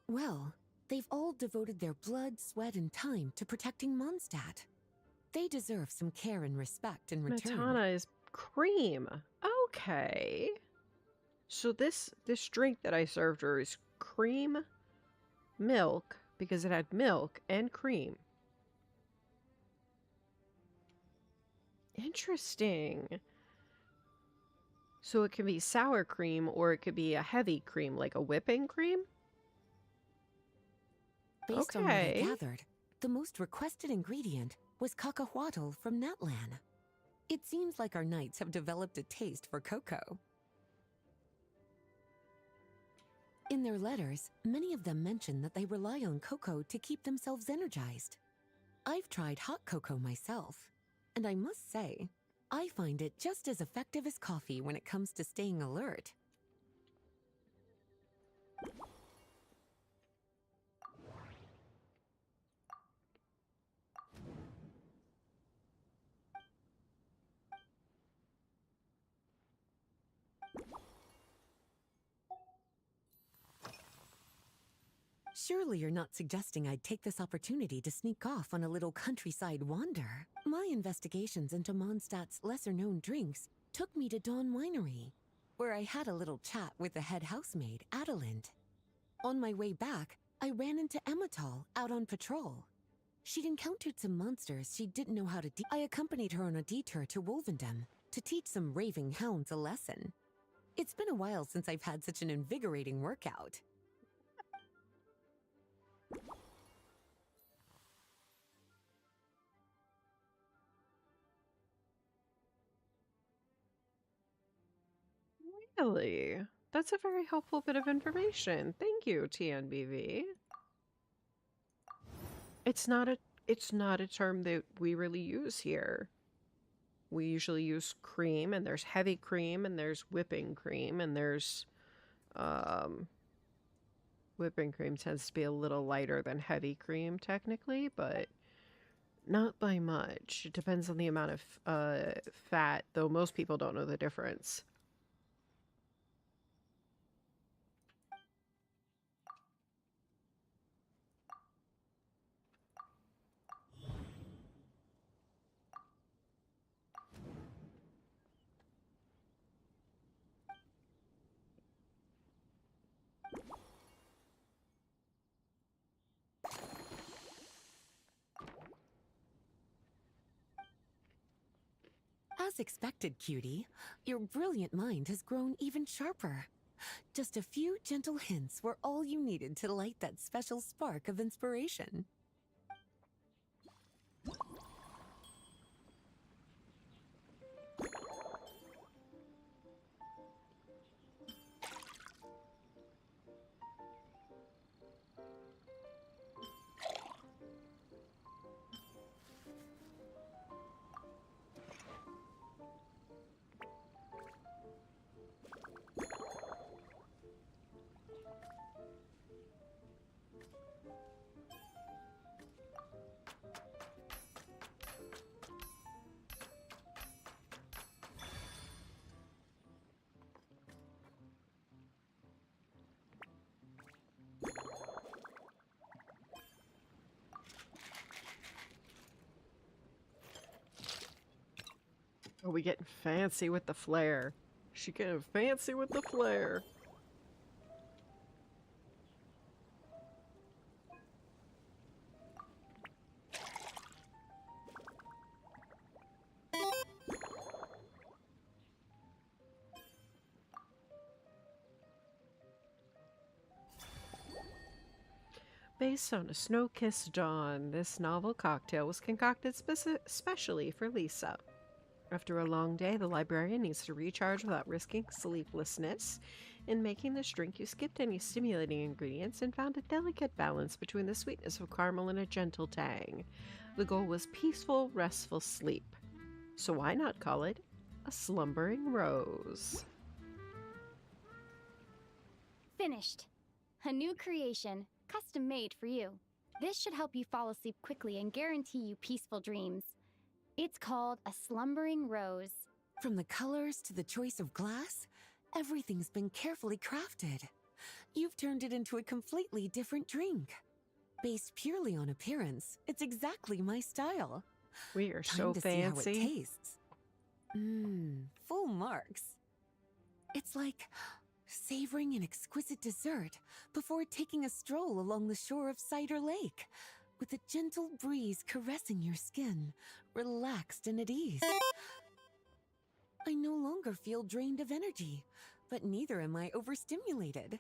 Well, they've all devoted their blood, sweat, and time to protecting Mondstadt. They deserve some care and respect in return. Matana is cream. Okay. So this drink that I served her is cream, milk, because it had milk and cream. Interesting. So it can be sour cream or it could be a heavy cream, like a whipping cream? Based on what I gathered, the most requested ingredient was cacahuatl from Natlan. It seems like our knights have developed a taste for cocoa. In their letters, many of them mention that they rely on cocoa to keep themselves energized. I've tried hot cocoa myself, and I must say, I find it just as effective as coffee when it comes to staying alert. Surely you're not suggesting I'd take this opportunity to sneak off on a little countryside wander? My investigations into Mondstadt's lesser-known drinks took me to Dawn Winery, where I had a little chat with the head housemaid, Adelind. On my way back, I ran into Emmetall out on patrol. She'd encountered some monsters she didn't know how to I accompanied her on a detour to Wolvendom to teach some raving hounds a lesson. It's been a while since I've had such an invigorating workout. Really? That's a very helpful bit of information. Thank you, TNBV. It's not a term that we really use here. We usually use cream, and there's heavy cream, and there's whipping cream, and there's whipping cream tends to be a little lighter than heavy cream technically, but not by much. It depends on the amount of fat, though most people don't know the difference. As expected, cutie, your brilliant mind has grown even sharper. Just a few gentle hints were all you needed to light that special spark of inspiration. Oh, we getting fancy with the flare. She getting fancy with the flare. Based on A Snow-Kissed Dawn, this novel cocktail was concocted specially for Lisa. After a long day, the librarian needs to recharge without risking sleeplessness. In making this drink, you skipped any stimulating ingredients and found a delicate balance between the sweetness of caramel and a gentle tang. The goal was peaceful, restful sleep. So why not call it a slumbering rose? Finished. A new creation, custom made for you. This should help you fall asleep quickly and guarantee you peaceful dreams. It's called a slumbering rose. From the colors to the choice of glass, everything's been carefully crafted. You've turned it into a completely different drink. Based purely on appearance, it's exactly my style. We are Time so to fancy. See how it tastes. Full marks. It's like savoring an exquisite dessert before taking a stroll along the shore of Cider Lake, with a gentle breeze caressing your skin, relaxed and at ease. I no longer feel drained of energy, but neither am I overstimulated.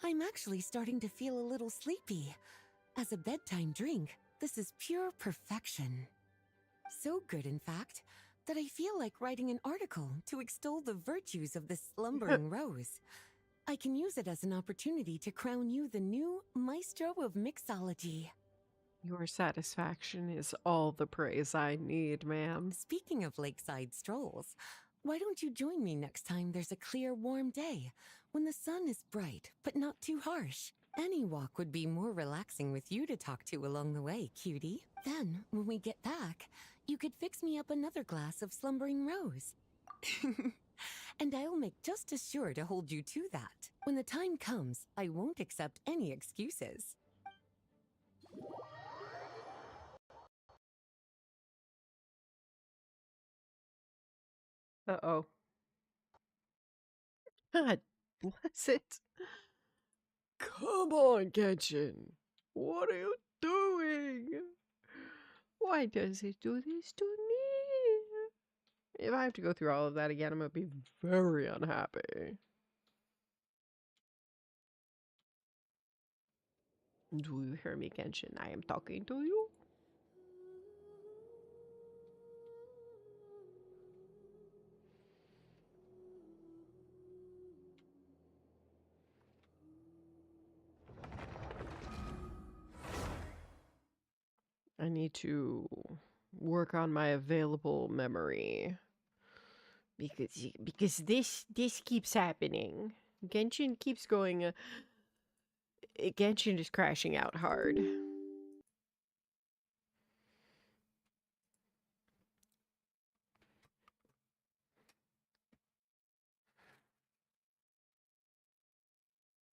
I'm actually starting to feel a little sleepy. As a bedtime drink, this is pure perfection. So good, in fact, that I feel like writing an article to extol the virtues of the slumbering rose. I can use it as an opportunity to crown you the new maestro of mixology. Your satisfaction is all the praise I need, ma'am. Speaking of lakeside strolls, why don't you join me next time there's a clear, warm day, when the sun is bright but not too harsh? Any walk would be more relaxing with you to talk to along the way, cutie. Then, when we get back, you could fix me up another glass of slumbering rose. And I'll make just as sure to hold you to that. When the time comes, I won't accept any excuses. Uh-oh. God bless it. Come on, Genshin. What are you doing? Why does it do this to me? If I have to go through all of that again, I'm going to be very unhappy. Do you hear me, Genshin? I am talking to you. I need to work on my available memory because this keeps happening. Genshin keeps going. Genshin is crashing out hard.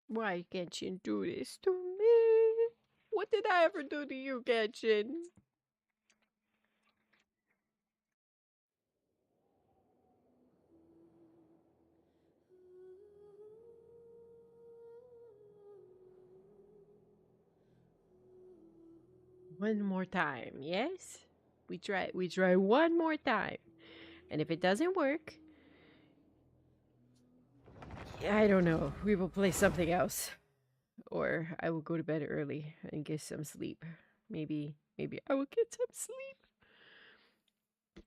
Why Genshin do this to me? What did I ever do to you, Genshin? One more time, yes? We try one more time. And if it doesn't work, I don't know. We will play something else. Or I will go to bed early and get some sleep. Maybe I will get some sleep.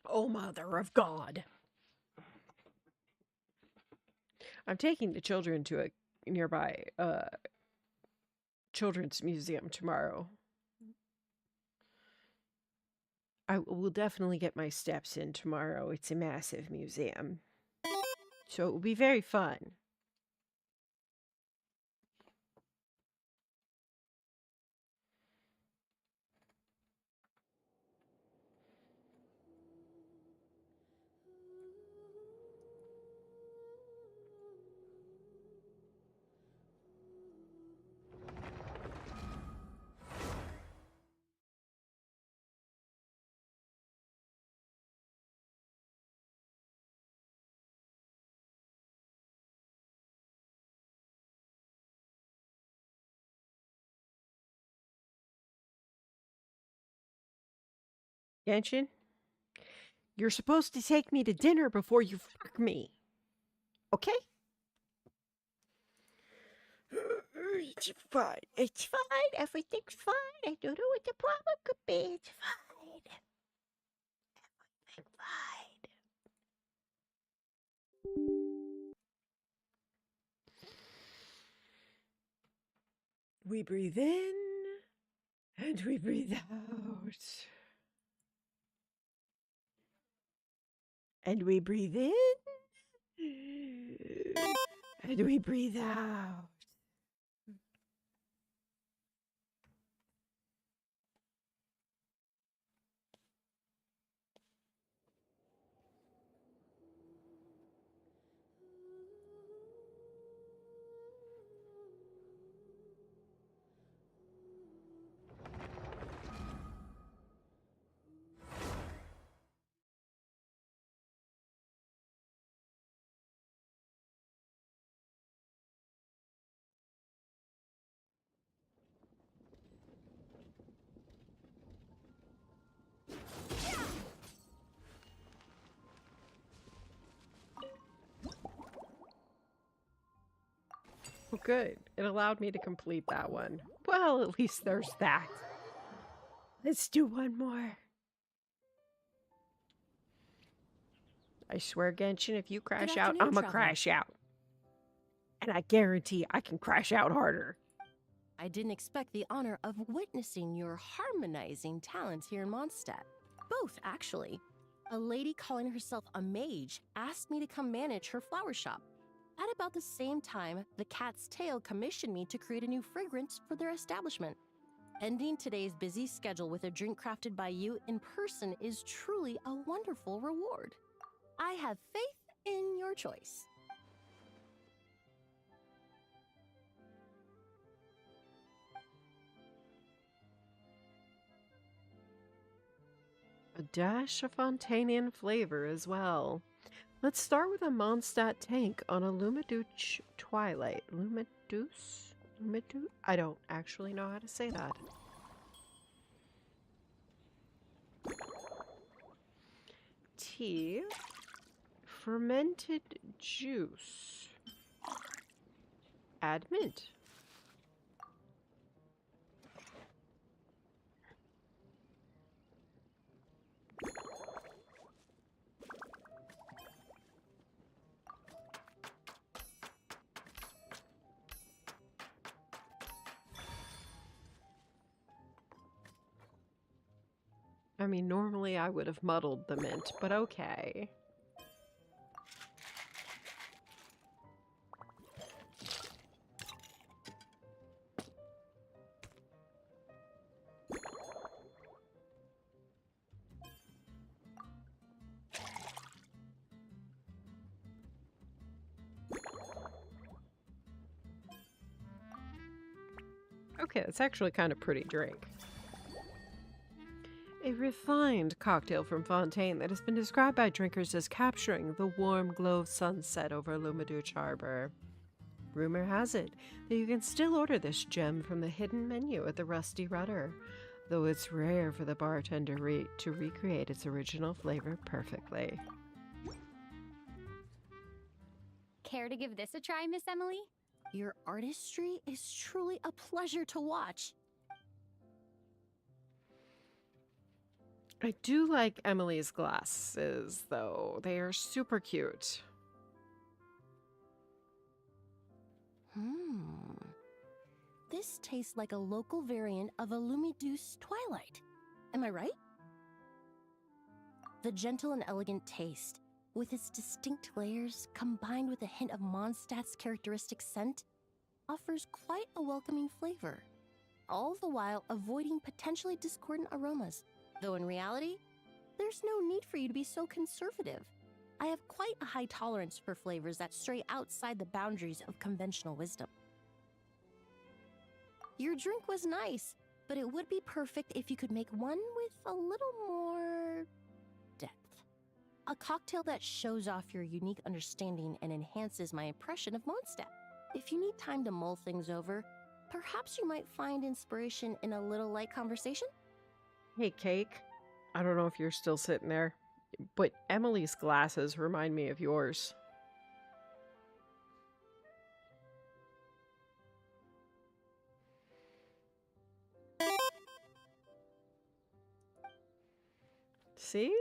Oh, Mother of God. I'm taking the children to a nearby children's museum tomorrow. I will definitely get my steps in tomorrow. It's a massive museum. So it will be very fun. Genshin, you're supposed to take me to dinner before you fuck me. Okay? It's fine. It's fine. Everything's fine. I don't know what the problem could be. It's fine. Everything's fine. We breathe in and we breathe out. And we breathe in and we breathe out. Well, good. It allowed me to complete that one. Well, at least there's that. Let's do one more. I swear, Genshin, if you crash out, afternoon, I'm gonna Traveler. crash out. And I guarantee I can crash out harder. I didn't expect the honor of witnessing your harmonizing talents here in Mondstadt. Both, actually. A lady calling herself a mage asked me to come manage her flower shop. At about the same time, the Cat's Tail commissioned me to create a new fragrance for their establishment. Ending today's busy schedule with a drink crafted by you in person is truly a wonderful reward. I have faith in your choice. A dash of Fontanian flavor as well. Let's start with a Mondstadt tank on a Lumiduce Twilight. Lumiduce? Lumiduce? I don't actually know how to say that. Tea. Fermented juice. Add mint. I mean, normally I would have muddled the mint, but okay. Okay, it's actually kind of pretty drink. A refined cocktail from Fontaine that has been described by drinkers as capturing the warm glow of sunset over Lumiduce Harbor. Rumor has it that you can still order this gem from the hidden menu at the Rusty Rudder, though it's rare for the bartender to recreate its original flavor perfectly. Care to give this a try, Miss Emily? Your artistry is truly a pleasure to watch. I do like Emily's glasses, though. They are super cute. This tastes like a local variant of a Lumiduce Twilight. Am I right? The gentle and elegant taste, with its distinct layers combined with a hint of Mondstadt's characteristic scent, offers quite a welcoming flavor, all the while avoiding potentially discordant aromas. Though in reality, there's no need for you to be so conservative. I have quite a high tolerance for flavors that stray outside the boundaries of conventional wisdom. Your drink was nice, but it would be perfect if you could make one with a little more depth. A cocktail that shows off your unique understanding and enhances my impression of Mondstadt. If you need time to mull things over, perhaps you might find inspiration in a little light conversation? Hey, Cake. I don't know if you're still sitting there, but Emily's glasses remind me of yours. See?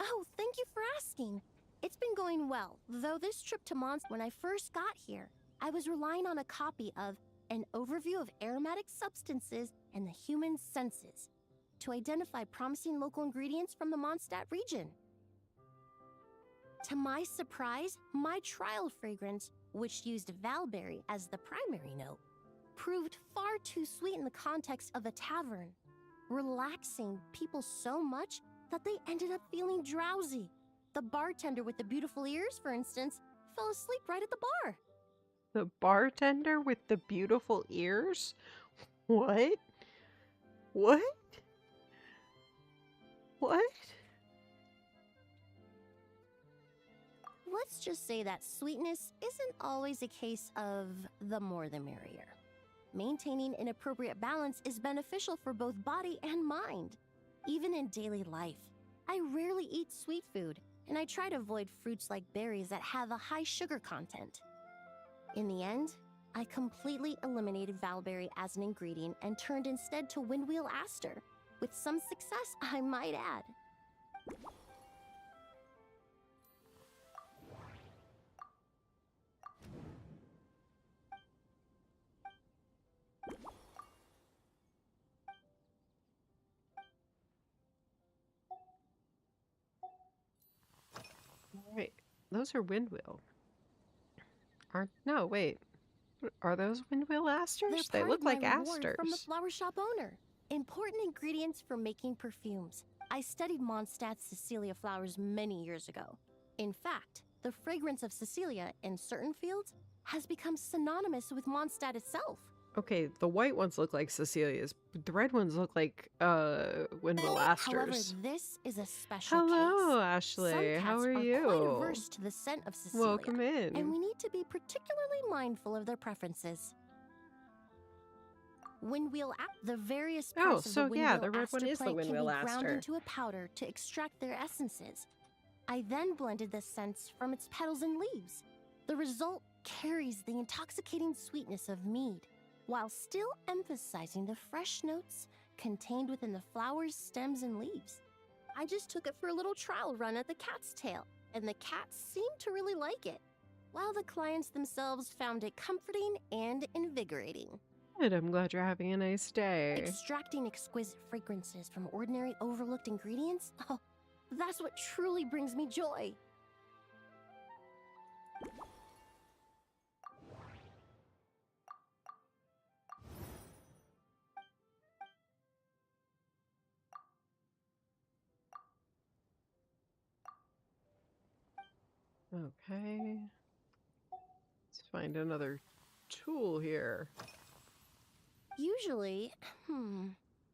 Oh, thank you for asking. It's been going well, though this trip to Mons, when I first got here, I was relying on a copy of An Overview of Aromatic Substances and the Human Senses to identify promising local ingredients from the Mondstadt region. To my surprise, my trial fragrance, which used Valberry as the primary note, proved far too sweet in the context of a tavern, relaxing people so much that they ended up feeling drowsy. The bartender with the beautiful ears, for instance, fell asleep right at the bar. The bartender with the beautiful ears? What? What? What? Let's just say that sweetness isn't always a case of the more the merrier. Maintaining an appropriate balance is beneficial for both body and mind. Even in daily life, I rarely eat sweet food, and I try to avoid fruits like berries that have a high sugar content. In the end, I completely eliminated Valberry as an ingredient and turned instead to Windwheel Aster, with some success, I might add. Wait, those are Windwheel. No, wait. Are those Windwheel Asters? They They're part look of my like reward asters. from the flower shop owner. Important ingredients for making perfumes. I studied Mondstadt's Cecilia flowers many years ago. In fact, the fragrance of Cecilia in certain fields has become synonymous with Mondstadt itself. Okay, the white ones look like Cecilia's, but the red ones look like Windwheel However, Asters. this is a special Hello, case. Ashley. Some How cats are quite you? averse to the scent of Cecilia. Welcome in. And we need to be particularly mindful of their preferences. Windwheel the various Oh, parts of so the yeah, Windwheel the red one Aster is the plant can Windwheel be ground Aster. into a powder to extract their essences. I then blended the scents from its petals and leaves. The result carries the intoxicating sweetness of mead, while still emphasizing the fresh notes contained within the flower's stems and leaves. I just took it for a little trial run at the cat's tail, and the cats seemed to really like it, while the clients themselves found it comforting and invigorating. Good, I'm glad you're having a nice day. Extracting exquisite fragrances from ordinary overlooked ingredients? Oh, that's what truly brings me joy. Okay. Let's find another tool here. Usually,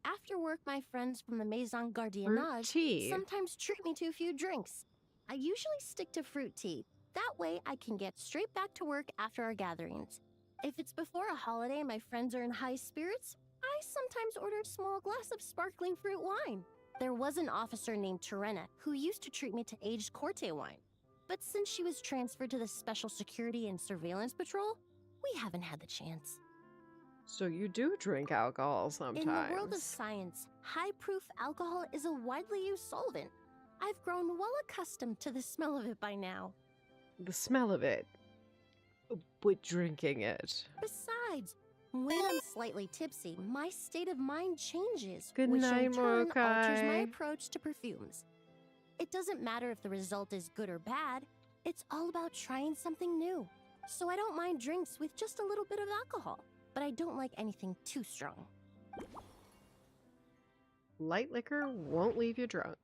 after work, my friends from the Maison Fruit Gardiennage tea. sometimes treat me to a few drinks. I usually stick to fruit tea. That way, I can get straight back to work after our gatherings. If it's before a holiday and my friends are in high spirits, I sometimes order a small glass of sparkling fruit wine. There was an officer named Terena who used to treat me to aged Corte wine. But since she was transferred to the Special Security and Surveillance Patrol, we haven't had the chance. So you do drink alcohol sometimes. In the world of science, high-proof alcohol is a widely used solvent. I've grown well accustomed to the smell of it by now. The smell of it. But drinking it. Besides, when I'm slightly tipsy, my state of mind changes, Good which night, in turn alters my Mokai. approach to perfumes. It doesn't matter if the result is good or bad. It's all about trying something new. So I don't mind drinks with just a little bit of alcohol, but I don't like anything too strong. Light liquor won't leave you drunk.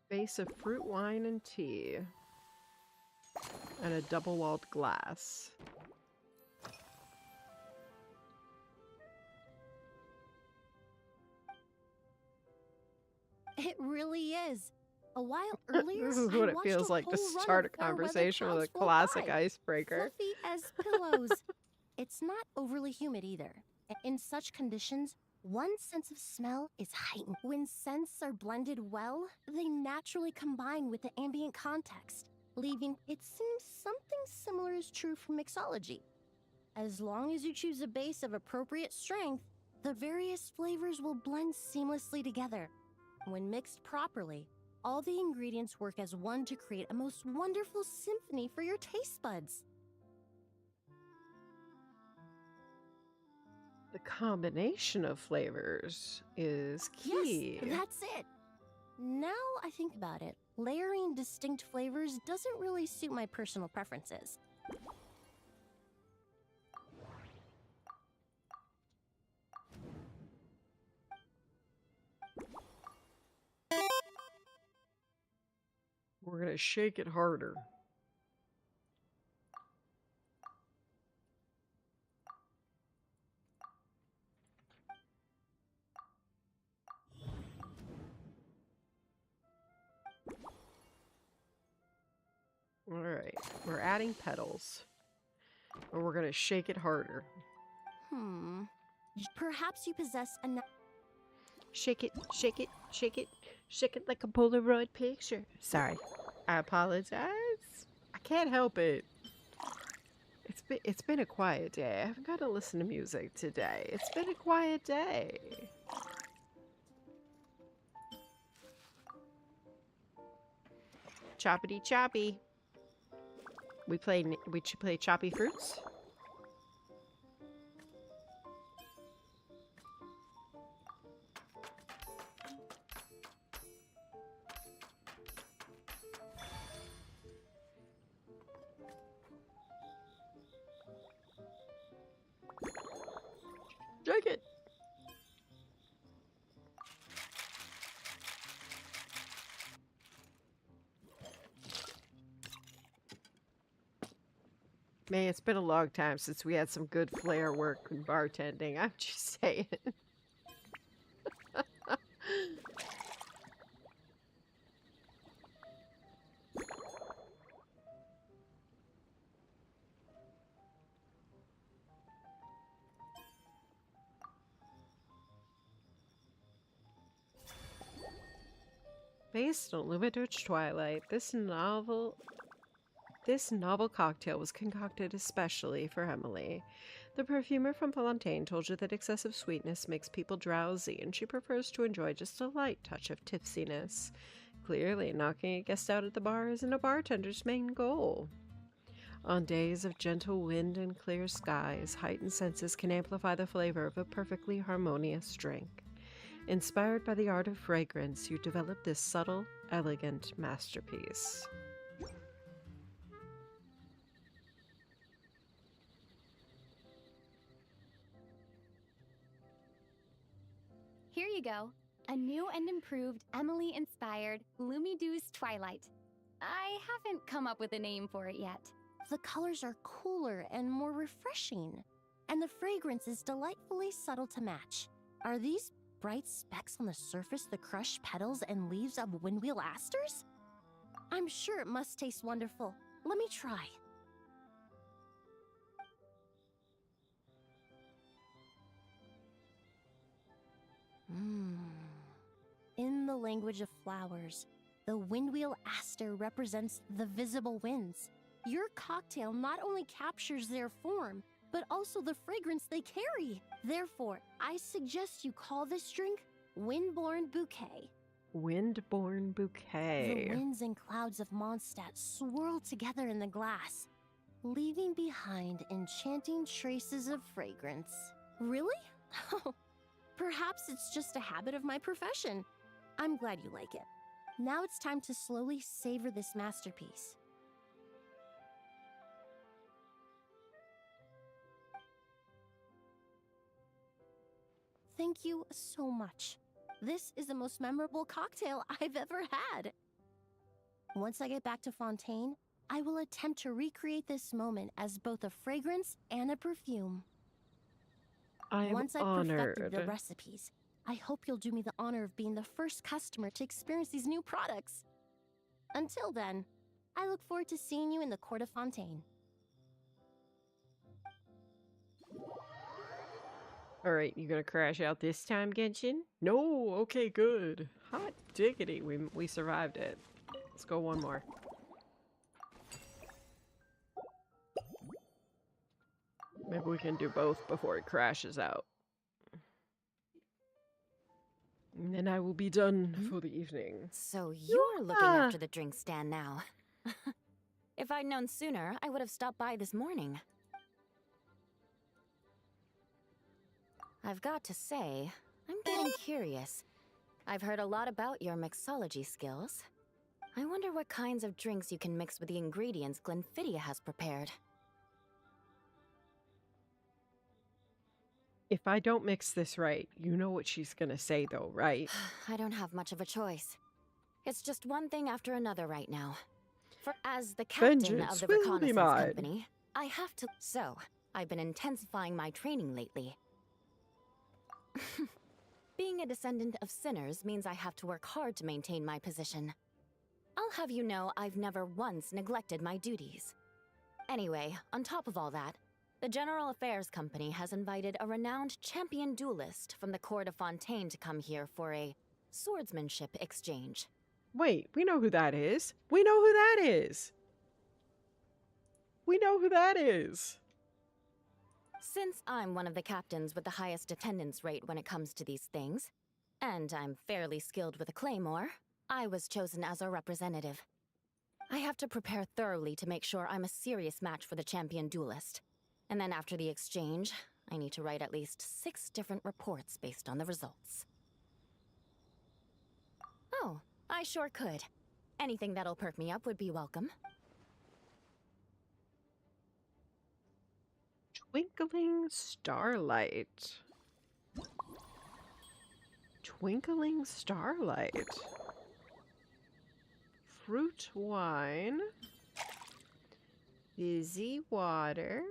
Base of fruit wine and tea. And a double-walled glass. It really is. A while earlier, This is I what it watched feels like to whole run start a of fair-weather conversation with a clouds float classic by, icebreaker. fluffy as pillows. It's not overly humid either. In such conditions, one sense of smell is heightened. When scents are blended well, they naturally combine with the ambient context, leaving it seems something similar is true for mixology. As long as you choose a base of appropriate strength, the various flavors will blend seamlessly together. When mixed properly, all the ingredients work as one to create a most wonderful symphony for your taste buds. The combination of flavors is key. Yes, that's it. Now I think about it, layering distinct flavors doesn't really suit my personal preferences. We're gonna shake it harder. All right, we're adding petals, and we're gonna shake it harder. Perhaps you possess a Shake it, shake it, shake it, shake it like a Polaroid picture. Sorry, I apologize. I can't help it. It's been a quiet day. I haven't got to listen to music today. It's been a quiet day. Choppity choppy. We should play Choppy Fruits. Drink it. Man, it's been a long time since we had some good flair work in bartending. I'm just saying. Based on Lumidoge Twilight, this novel cocktail was concocted especially for Emily. The perfumer from Fontaine told you that excessive sweetness makes people drowsy, and she prefers to enjoy just a light touch of tipsiness. Clearly, knocking a guest out at the bar isn't a bartender's main goal. On days of gentle wind and clear skies, heightened senses can amplify the flavor of a perfectly harmonious drink. Inspired by the art of fragrance, you develop this subtle, elegant masterpiece. Here you go. A new and improved Emily-inspired Lumidouse Twilight. I haven't come up with a name for it yet. The colors are cooler and more refreshing, and the fragrance is delightfully subtle to match. Are these bright specks on the surface the crushed petals and leaves of windwheel asters? I'm sure it must taste wonderful. Let me try. In the language of flowers, the windwheel aster represents the visible winds. Your cocktail not only captures their form, but also the fragrance they carry. Therefore, I suggest you call this drink Windborne Bouquet. Windborne Bouquet. The winds and clouds of Mondstadt swirl together in the glass, leaving behind enchanting traces of fragrance. Really? Perhaps it's just a habit of my profession. I'm glad you like it. Now it's time to slowly savor this masterpiece. Thank you so much. This is the most memorable cocktail I've ever had. Once I get back to Fontaine, I will attempt to recreate this moment as both a fragrance and a perfume. I am Once I've honored. perfected the recipes, I hope you'll do me the honor of being the first customer to experience these new products. Until then, I look forward to seeing you in the Court of Fontaine. Alright, you gonna crash out this time, Genshin? No! Okay, good. Hot diggity, we survived it. Let's go one more. Maybe we can do both before it crashes out. And then I will be done for the evening. So you're looking after the drink stand now. If I'd known sooner, I would have stopped by this morning. I've got to say, I'm getting curious. I've heard a lot about your mixology skills. I wonder what kinds of drinks you can mix with the ingredients Glenfidia has prepared. If I don't mix this right, you know what she's gonna say though, right? I don't have much of a choice. It's just one thing after another right now. For as the captain Vengeance of the will be reconnaissance mine. company, I have to. So, I've been intensifying my training lately. Being a descendant of sinners means I have to work hard to maintain my position. I'll have you know I've never once neglected my duties. Anyway, on top of all that, the General Affairs Company has invited a renowned champion duelist from the Court of Fontaine to come here for a swordsmanship exchange. Wait, we know who that is. We know who that is. We know who that is. Since I'm one of the captains with the highest attendance rate when it comes to these things, and I'm fairly skilled with a claymore, I was chosen as a representative. I have to prepare thoroughly to make sure I'm a serious match for the champion duelist. And then after the exchange, I need to write at least 6 different reports based on the results. Oh, I sure could. Anything that'll perk me up would be welcome. Twinkling starlight. Twinkling starlight. Fruit wine. Fizzy water.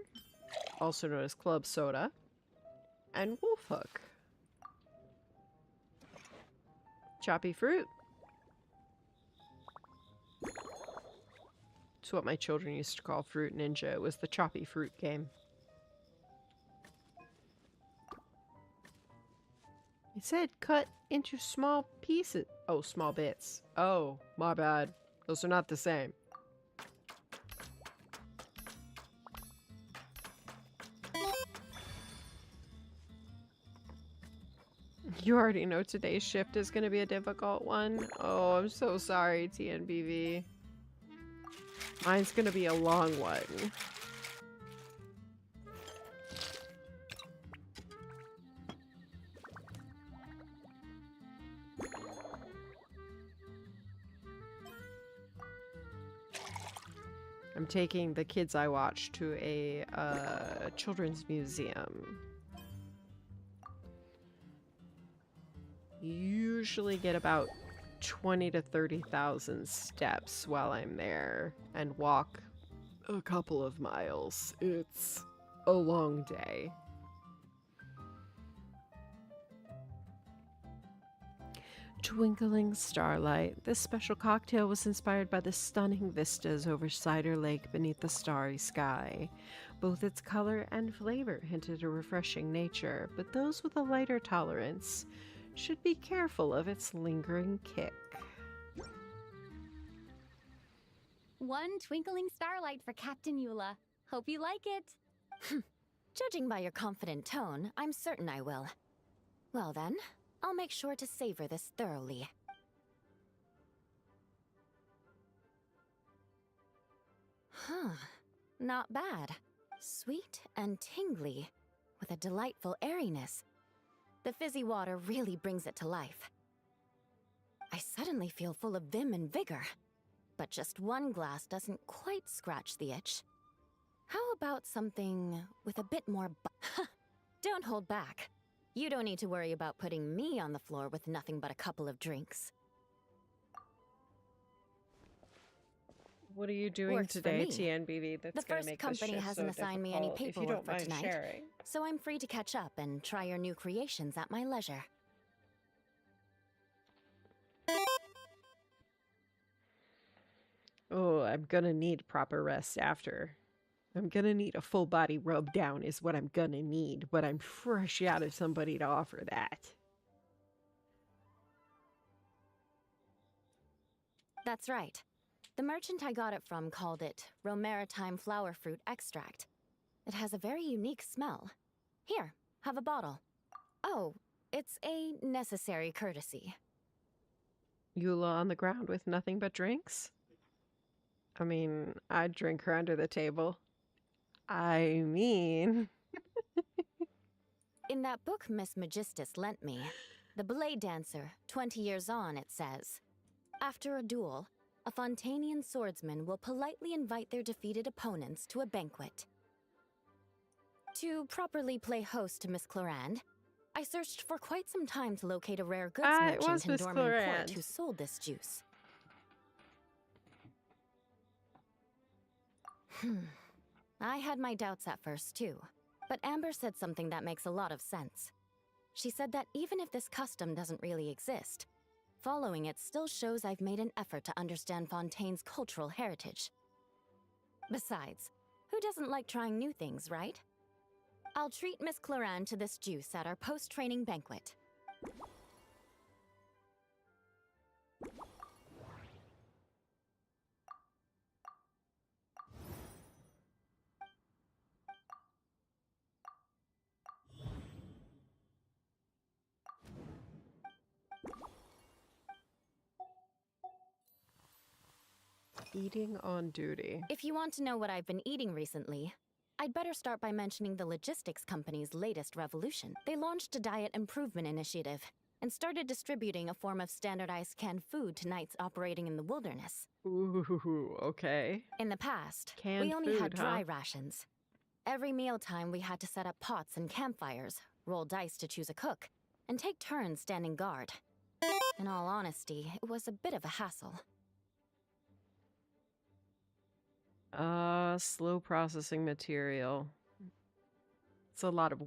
Also known as club soda. And wolf hook. Choppy fruit. It's what my children used to call Fruit Ninja. It was the choppy fruit game. It said cut into small pieces. Oh, small bits. Oh, my bad. Those are not the same. You already know today's shift is going to be a difficult one. Oh, I'm so sorry, TNBV. Mine's going to be a long one. I'm taking the kids I watch to a children's museum. Usually get about 20 to 30,000 steps while I'm there and walk a couple of miles. It's a long day. Twinkling starlight. This special cocktail was inspired by the stunning vistas over Cider Lake beneath the starry sky. Both its color and flavor hinted a refreshing nature, but those with a lighter tolerance should be careful of its lingering kick. One twinkling starlight for Captain Eula. Hope you like it. Judging by your confident tone, I'm certain I will. Well then, I'll make sure to savor this thoroughly. Huh. Not bad. Sweet and tingly, with a delightful airiness. The fizzy water really brings it to life. I suddenly feel full of vim and vigor. But just one glass doesn't quite scratch the itch. How about something with a bit more Don't hold back. You don't need to worry about putting me on the floor with nothing but a couple of drinks. What are you doing Works for today, me. TNBV, that's The going first to make company this shift hasn't so assigned me any difficult? If you paperwork don't for mind tonight, sharing. so I'm free to catch up and try your new creations at my leisure. Oh, I'm gonna need proper rest after. I'm gonna need a full body rub down is what I'm gonna need, but I'm fresh out of somebody to offer that. That's right. The merchant I got it from called it Romaritime flower fruit extract. It has a very unique smell. Here, have a bottle. Oh, it's a necessary courtesy. Eula on the ground with nothing but drinks? I mean, I'd drink her under the table. I mean... In that book Miss Magistus lent me, The Blade Dancer, 20 years on, it says, after a duel, a Fontanian swordsman will politely invite their defeated opponents to a banquet. To properly play host to Miss Clorand, I searched for quite some time to locate a rare goods merchant in Dorman Port who sold this juice. I had my doubts at first, too. But Amber said something that makes a lot of sense. She said that even if this custom doesn't really exist, following it still shows I've made an effort to understand Fontaine's cultural heritage. Besides, who doesn't like trying new things, right? I'll treat Miss Clorand to this juice at our post-training banquet. Eating on duty. If you want to know what I've been eating recently, I'd better start by mentioning the logistics company's latest revolution. They launched a diet improvement initiative and started distributing a form of standardized canned food to knights operating in the wilderness. Ooh, okay. In the past, Canned we only food, had dry huh? rations. Every mealtime, we had to set up pots and campfires, roll dice to choose a cook, and take turns standing guard. In all honesty, it was a bit of a hassle. Slow processing material. It's a lot of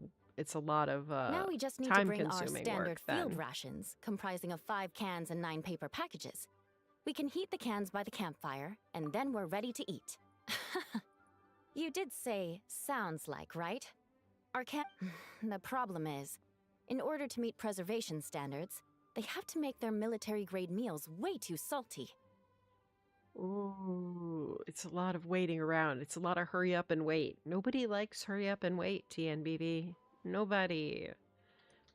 now we just need to bring our time-consuming standard work, field then. rations, comprising of 5 cans and 9 paper packages. We can heat the cans by the campfire, and then we're ready to eat. You did say sounds like, right? Our The problem is, in order to meet preservation standards, they have to make their military-grade meals way too salty. Ooh, it's a lot of waiting around. It's a lot of hurry up and wait. Nobody likes hurry up and wait, TNBB. Nobody.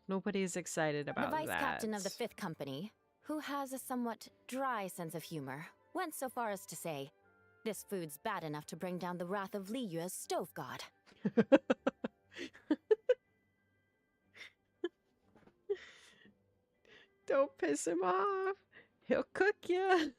Nobody's excited about The vice that. captain of the 5th Company, who has a somewhat dry sense of humor, went so far as to say, this food's bad enough to bring down the wrath of Li Yue's stove god. Don't piss him off. He'll cook you.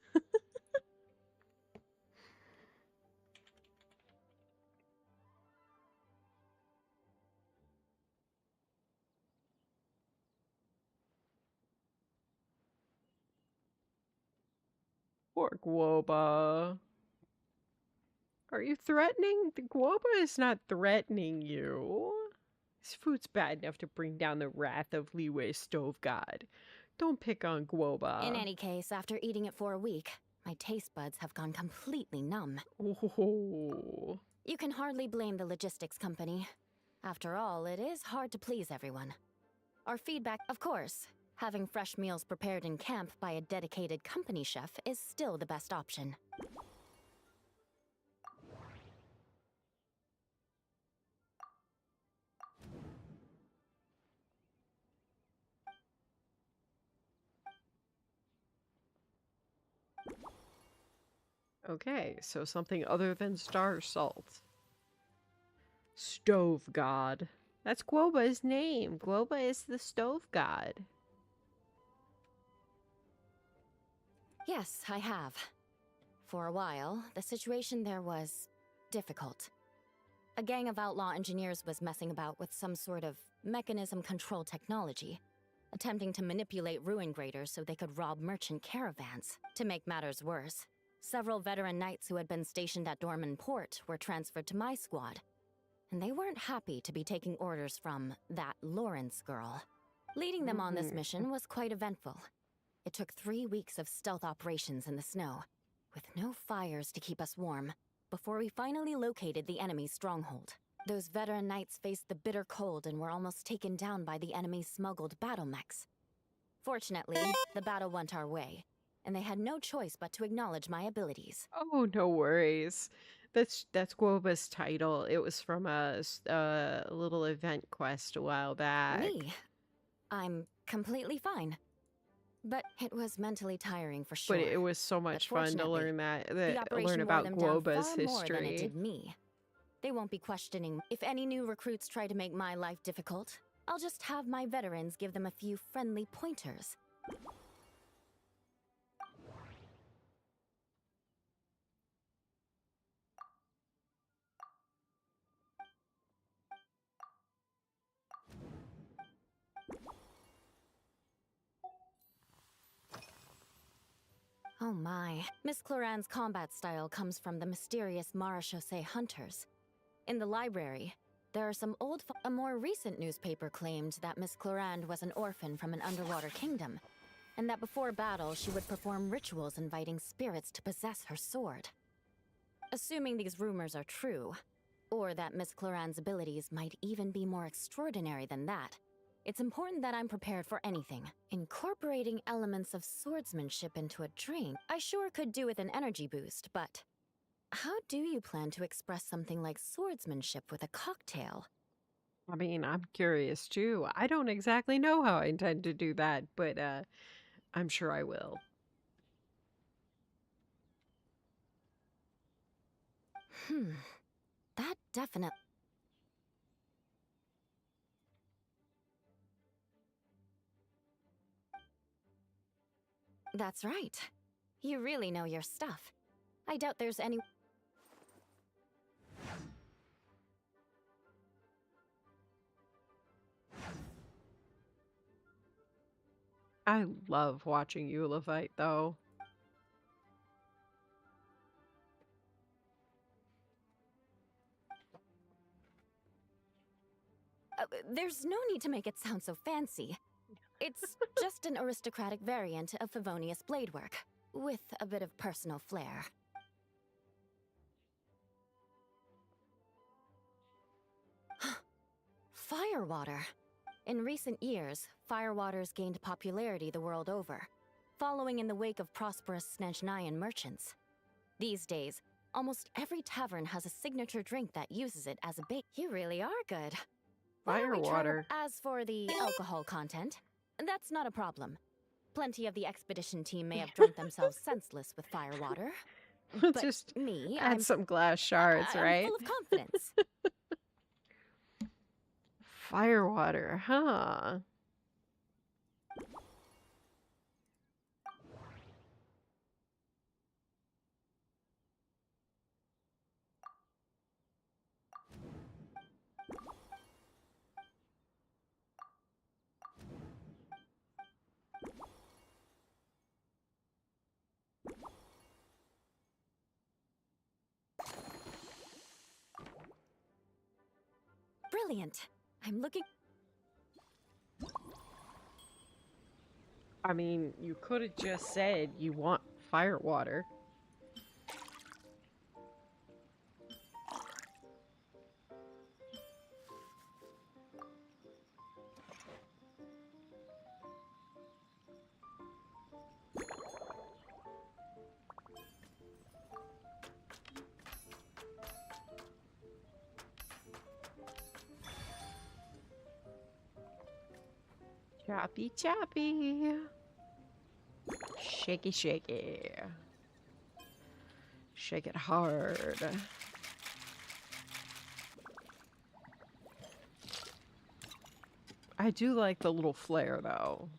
Poor Guoba. Are you threatening? The Guoba is not threatening you. This food's bad enough to bring down the wrath of Li Yue's stove god. Don't pick on Guoba. In any case, after eating it for a week, my taste buds have gone completely numb. Oh. You can hardly blame the logistics company. After all, it is hard to please everyone. Our feedback, of course, having fresh meals prepared in camp by a dedicated company chef is still the best option. Okay, so something other than star salt. Stove god. That's Guoba's name. Guoba is the stove god. Yes, I have. For a while, the situation there was difficult. A gang of outlaw engineers was messing about with some sort of mechanism control technology, attempting to manipulate ruin graders so they could rob merchant caravans. To make matters worse, several veteran knights who had been stationed at Dorman Port were transferred to my squad, and they weren't happy to be taking orders from that Lawrence girl. Leading them on this mission was quite eventful. It took 3 weeks of stealth operations in the snow, with no fires to keep us warm, before we finally located the enemy's stronghold. Those veteran knights faced the bitter cold and were almost taken down by the enemy's smuggled battle mechs. Fortunately, the battle went our way, and they had no choice but to acknowledge my abilities. Oh, no worries. That's Guoba's title. It was from a little event quest a while back. Me? I'm completely fine. But it was mentally tiring for sure. But it was so much fun to learn the operation learn wore about them down Guoba's far more than it history. did me. They won't be questioning. If any new recruits try to make my life difficult, I'll just have my veterans give them a few friendly pointers. Oh my. Miss Cloran's combat style comes from the mysterious Marechaussee hunters. In the library, there are some a more recent newspaper claimed that Miss Cloran was an orphan from an underwater kingdom, and that before battle she would perform rituals inviting spirits to possess her sword. Assuming these rumors are true, or that Miss Cloran's abilities might even be more extraordinary than that, it's important that I'm prepared for anything. Incorporating elements of swordsmanship into a drink, I sure could do with an energy boost, but how do you plan to express something like swordsmanship with a cocktail? I mean, I'm curious too. I don't exactly know how I intend to do that, but I'm sure I will. That definitely... That's right. You really know your stuff. I doubt there's any... I love watching Eula fight, though. There's no need to make it sound so fancy. It's just an aristocratic variant of Favonius bladework, with a bit of personal flair. Firewater. In recent years, firewaters gained popularity the world over, following in the wake of prosperous Snezhnayan merchants. These days, almost every tavern has a signature drink that uses it as a bait. You really are good. Firewater. As for the alcohol content, that's not a problem. Plenty of the expedition team may have drunk themselves senseless with firewater. But Just me, add some glass shards, right? I'm full of confidence. Firewater, huh? Brilliant. I'm looking... I mean, you could have just said you want firewater. Choppy, choppy. Shaky, shaky. Shake it hard. I do like the little flare, though.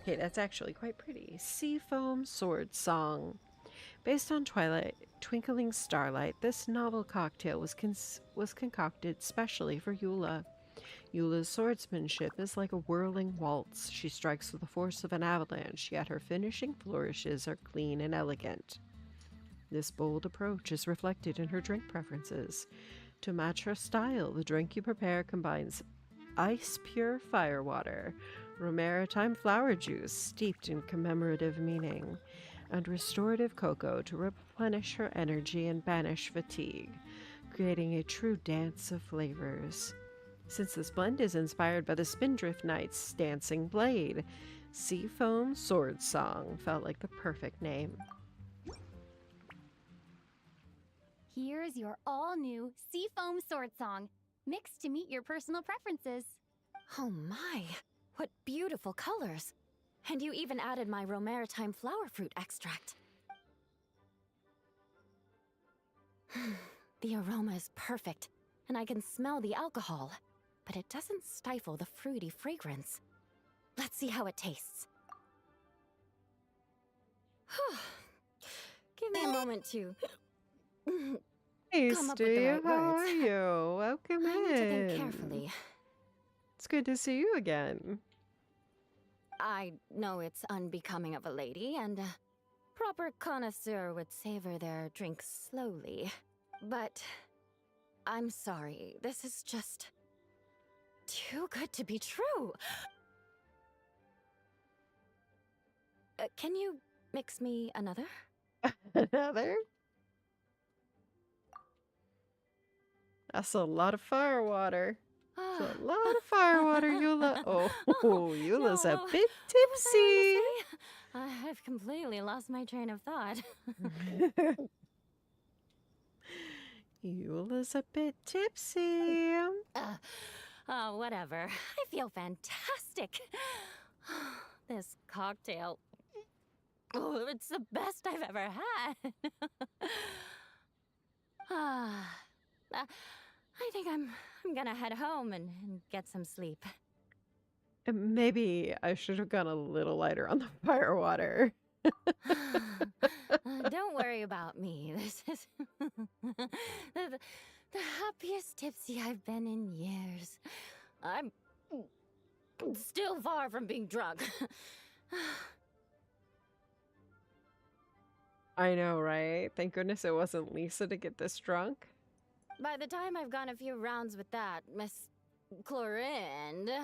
Okay, that's actually quite pretty. Seafoam Sword Song. Based on Twilight, Twinkling Starlight, this novel cocktail was concocted specially for Eula. Eula's swordsmanship is like a whirling waltz. She strikes with the force of an avalanche, yet her finishing flourishes are clean and elegant. This bold approach is reflected in her drink preferences. To match her style, the drink you prepare combines ice pure firewater, romaritime flower juice steeped in commemorative meaning, and restorative cocoa to replenish her energy and banish fatigue, creating a true dance of flavors. Since this blend is inspired by the Spindrift Knight's Dancing Blade, Seafoam Sword Song felt like the perfect name. Here's your all-new Seafoam Sword Song, mixed to meet your personal preferences. Oh my, what beautiful colors! And you even added my romaritime flower fruit extract. The aroma is perfect, and I can smell the alcohol, but it doesn't stifle the fruity fragrance. Let's see how it tastes. Give me a moment to Hey, come up with the Steve, right how words. are you? Welcome I need to think in. carefully. It's good to see you again. I know it's unbecoming of a lady, and a proper connoisseur would savor their drinks slowly. But I'm sorry, this is just too good to be true. Can you mix me another? Another? That's a lot of firewater. That's a lot of firewater, Eula. Oh, Eula's a No, bit tipsy. I've completely lost my train of thought. Eula's a bit tipsy. Whatever. I feel fantastic. This cocktail. Oh, it's the best I've ever had. I think I'm gonna head home and get some sleep. Maybe I should have gone a little lighter on the firewater. Don't worry about me. This is the happiest tipsy I've been in years. I'm still far from being drunk. I know, right? Thank goodness it wasn't Lisa to get this drunk. By the time I've gone a few rounds with that, Miss Chlorinde,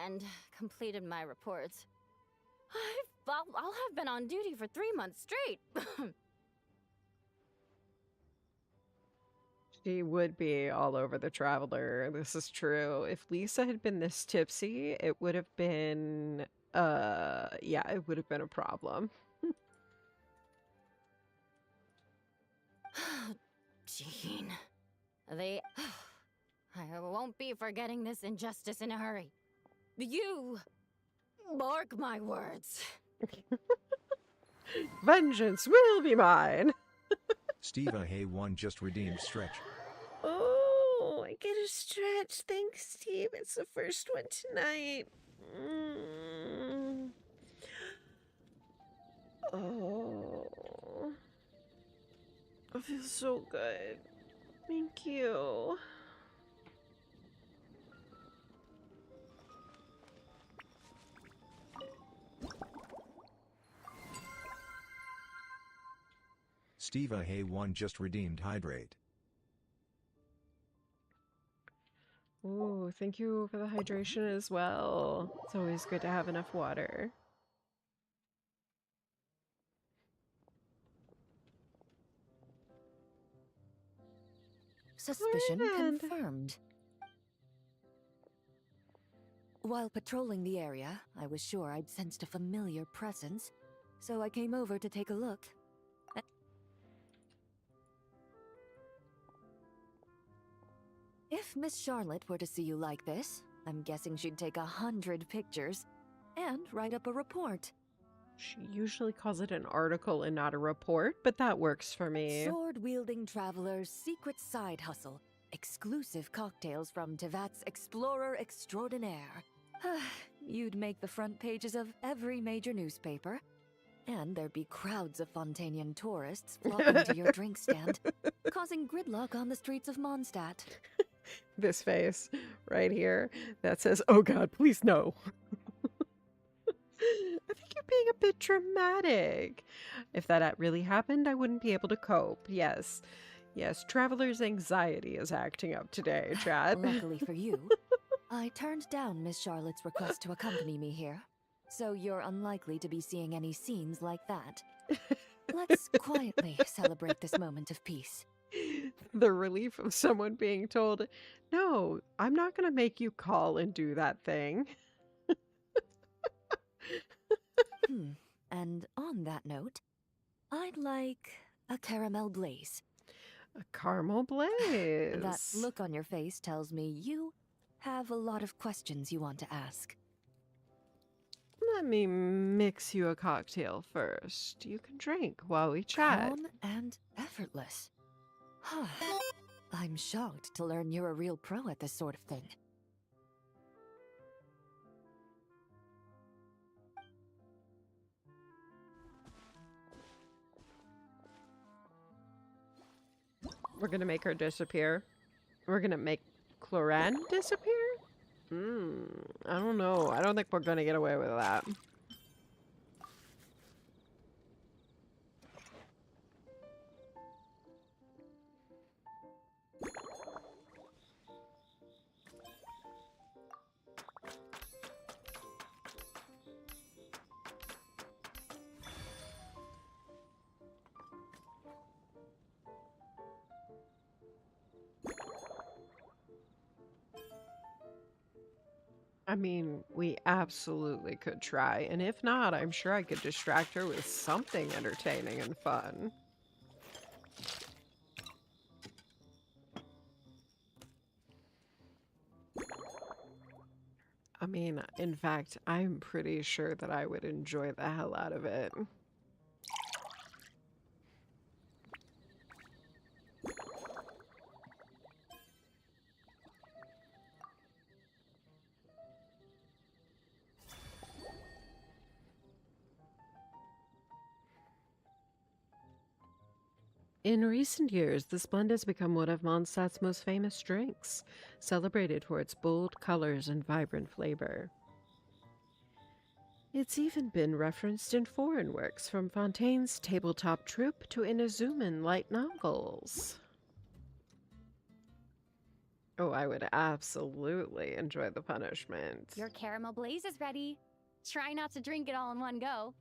and completed my reports, I'll have been on duty for 3 months straight. She would be all over the Traveler. This is true. If Lisa had been this tipsy, it would have been, yeah, it would have been a problem. Jean. I won't be forgetting this injustice in a hurry. You mark my words. Vengeance will be mine. Steve Hay1 just redeemed stretch. Oh, I get a stretch. Thanks, Steve. It's the first one tonight. Oh, I feel so good. Thank you. Steve Hay1 just redeemed hydrate. Ooh, thank you for the hydration as well. It's always good to have enough water. Suspicion Ferdinand. confirmed. While patrolling the area, I was sure I'd sensed a familiar presence, so I came over to take a look. If Miss Charlotte were to see you like this, I'm guessing she'd take 100 pictures and write up a report. She usually calls it an article and not a report, but that works for me. Sword-wielding traveler's secret side hustle. Exclusive cocktails from Tevat's Explorer Extraordinaire. You'd make the front pages of every major newspaper. And there'd be crowds of Fontanian tourists flocking to your drink stand, causing gridlock on the streets of Mondstadt. this face right here that says, "Oh God, please no." I think you're being a bit dramatic. If that really happened, I wouldn't be able to cope. Yes. Yes, traveler's anxiety is acting up today, Chad. Luckily for you, I turned down Miss Charlotte's request to accompany me here, so you're unlikely to be seeing any scenes like that. Let's quietly celebrate this moment of peace. The relief of someone being told, "No, I'm not going to make you call and do that thing." And on that note, I'd like a caramel blaze. A caramel blaze. That look on your face tells me you have a lot of questions you want to ask. Let me mix you a cocktail first. You can drink while we chat. Calm and effortless. I'm shocked to learn you're a real pro at this sort of thing. We're gonna make her disappear. We're gonna make Cloran disappear? I don't know. I don't think we're gonna get away with that. I mean, we absolutely could try, and if not, I'm sure I could distract her with something entertaining and fun. I mean, in fact, I'm pretty sure that I would enjoy the hell out of it. In recent years, this blend has become one of Mondstadt's most famous drinks, celebrated for its bold colors and vibrant flavor. It's even been referenced in foreign works, from Fontaine's tabletop troupe to Inazuman light novels. Oh, I would absolutely enjoy the punishment. Your caramel blaze is ready. Try not to drink it all in one go.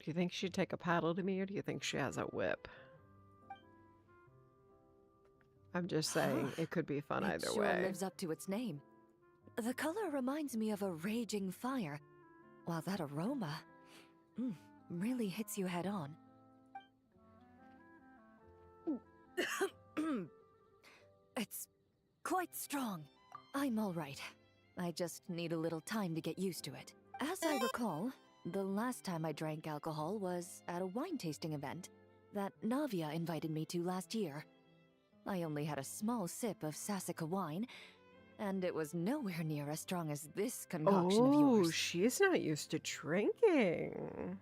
Do you think she'd take a paddle to me, or do you think she has a whip? I'm just saying, it could be fun either It sure way. lives up to its name. The color reminds me of a raging fire, while that aroma really hits you head on. It's quite strong. I'm all right. I just need a little time to get used to it. As I recall, the last time I drank alcohol was at a wine tasting event that Navia invited me to last year. I only had a small sip of Sassica wine, and it was nowhere near as strong as this concoction of Oh, yours. she's not used to drinking.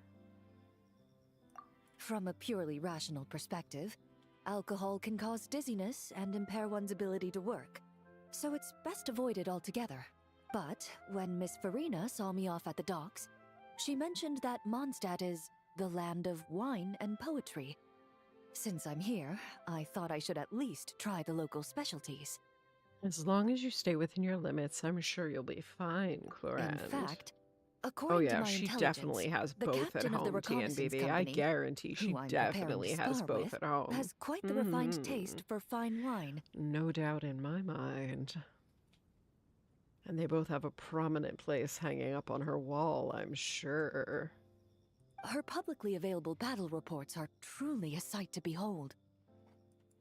From a purely rational perspective, alcohol can cause dizziness and impair one's ability to work, so it's best avoided altogether. But when Miss Farina saw me off at the docks, she mentioned that Mondstadt is the land of wine and poetry. Since I'm here, I thought I should at least try the local specialties. As long as you stay within your limits, I'm sure you'll be fine, Clorand. In fact, according oh to yeah, my she intelligence, definitely has the both at captain of the home, reconnaissance TNBB. I company, guarantee she who I'm definitely preparing to has spar both with, at home. has quite the refined taste for fine wine. No doubt in my mind. And they both have a prominent place hanging up on her wall, I'm sure. Her publicly available battle reports are truly a sight to behold.